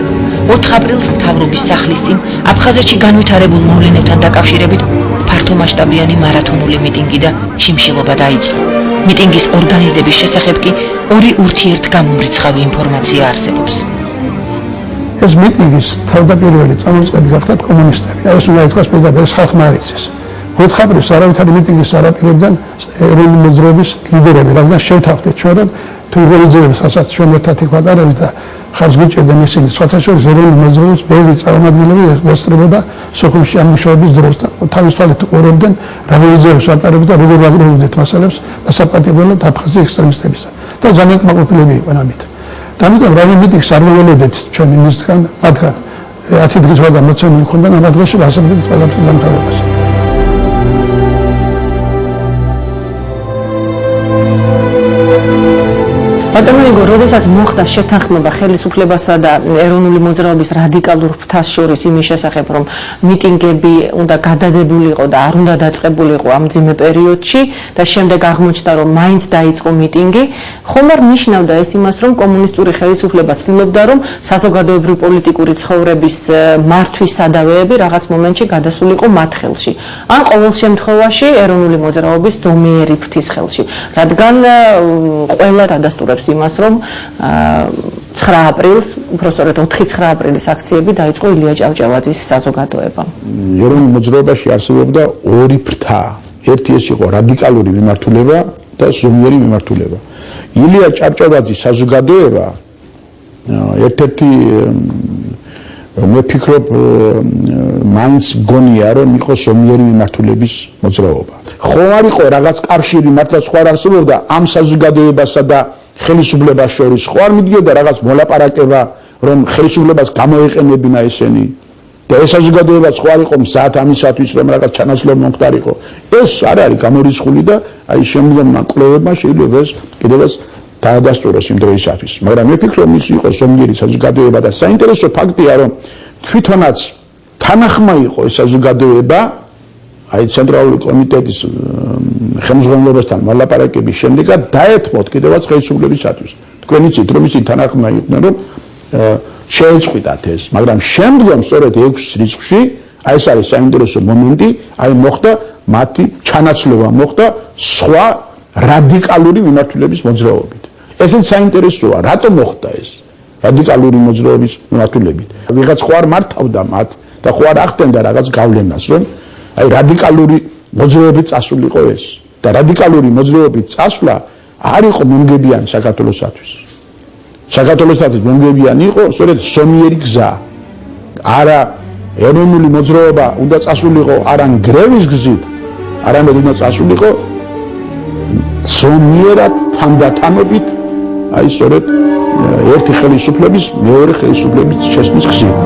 4 აპრილს მთავრობის სახლის წინ აფხაზეთში განვითარებულ მოვლენებთან დაკავშირებით ფართომასშტაბიანი მარათონული მიტინგი და შიმშილობა დაიწყო. მიტინგის ორგანიზების შესახებ კი ორი ურთიერთგამომრიცხავი ინფორმაცია არსებობს. ეს მიტინგის თავდაპირველი წამოწყები გახდათ კომუნისტები. ეს უნდა ითქვას პირდაპირ ხალხმა არ იცის. 4 აპრილს არავითარი მიტინგის არ აპირებდნენ ეროვნული მოძრაობის ლიდერები, რადგან შევთანხმდით ჩვენ რომ თუ ორგანიზებებს ასაც ჩვენ ერთად ვატარებთ და ხარჯ გვიჭერდნენ ისინი, სხვათა შორის ეროვნული მოძრაობის ბევრი წარმომადგენლები ესწრებოდა სოხუმში ამ მუშაობის დროს და თავის თვალით უყურებდნენ რა ორგანიზებებს ვატარებთ და როგორ ვაგროვებდით მასალებს და საპატიმრებლად აფხაზი ექსტრემისტებისა და ძალიან კმაყოფილები იყვნენ ამით. და ამიტომ რა მიტინგს არ მოველოდეთ ჩვენ იმისგან, მათგან 10 დღის ვადა მოცემული ხონდა ამ დღეში ასაბდით ყველაფერს დამთავრებას. ბატონო იგორ, როდესაც მოხდა შეთანხმება ხელისუფლებასა და ეროვნული მოძრაობის რადიკალურ ფრთას შორის იმის შესახებ, რომ მიტინგები უნდა გადადებულიყო და არ უნდა დაწყებულიყო ამ მძიმე პერიოდში და შემდეგ აღმოჩნდა, რომ მაინც დაიწყო მიტინგი, ხომ არ ნიშნავდა ეს იმას, რომ კომუნისტური ხელისუფლება ცდილობდა, რომ საზოგადოებრივი პოლიტიკური ცხოვრების მართვის სადავეები რაღაც მომენტში გადასულიყო მათ ხელში. ან ყოველ შემთხვევაში ეროვნული მოძრაობის ზომიერი ფრთის ხელში, რადგან ყველა დადასტურებს იმას, რომ 9 აპრილს, უბრალოდ 4-9 აპრილის აქციები დაიწყო ილია ჭავჭავაძის საზოგადოებამ. ეროვნულ მოძრაობაში არსებობდა ორი ფრთა. ერთი ეს იყო რადიკალური მიმართულება და ზომიერი მიმართულება. ილია ჭავჭავაძის საზოგადოება ერთ-ერთი მე ვფიქრობ მაინც მგონია რომ იყო ზომიერი მიმართულების მოძრაობა. ხომ არ იყო რაღაც კავშირი მართლა სხვა არ არსებობდა ამ საზოგადოებასა და ხელისუფლებას შორის, ხო არ მიდიოდა რაღაც მოლაპარაკება, რომ ხელისუფლებას გამოეყენებინა ესენი და ეს საზოგადოებაც ხო არ იყო მზად ამისათვის, რომ რაღაც ჩანაცვლება მომხდარიყო. ეს არ არის გამორიცხული და აი შემდგომმა კვლევებმა შეიძლება ეს კიდევაც დაადასტუროს იმ დროისათვის. მაგრამ მე ვფიქრობ, ის იყო ზომიერი საზოგადოება და საინტერესო ფაქტია, რომ თვითონაც თანახმა იყო ეს საზოგადოება აი ცენტრალური კომიტეტის ხელმძღვანელობასთან მოლაპარაკების შემდეგაც დაეთმოთ კიდევაც ხელისუფლებისათვის. თქვენ იცით, რომ ისინი თანახმა იყვნენ, რომ შეეწყვიტათ ეს, მაგრამ შემდგომ სწორედ 6 რიცხვში, აი ეს არის საინტერესო მომენტი, აი მოხდა მათი ჩანაცვლება, მოხდა სხვა რადიკალური მიმართულების მოძრაობით. ესეც საინტერესოა, რატომ მოხდა ეს რადიკალური მოძრაობის მიმართულებით. ვიღაც ხო არ მართავდა მათ და ხო არ ახდენდა რაღაც გავლენას, რომ აი რადიკალური მოძრაობით წასულიყო ეს და რადიკალური მოძრაობით წასვლა არ იყო მომგებიანი საქართველოსათვის. საქართველოსათვის მომგებიანი იყო სწორედ ზომიერი გზა. არა ეროვნული მოძრაობა უნდა წასულიყო არა გრევის გზით, არამედ უნდა წასულიყო ზომიერად თანდათანობით, აი სწორედ ერთი ხელისუფლების მეორე ხელისუფლების შესვლის გზით.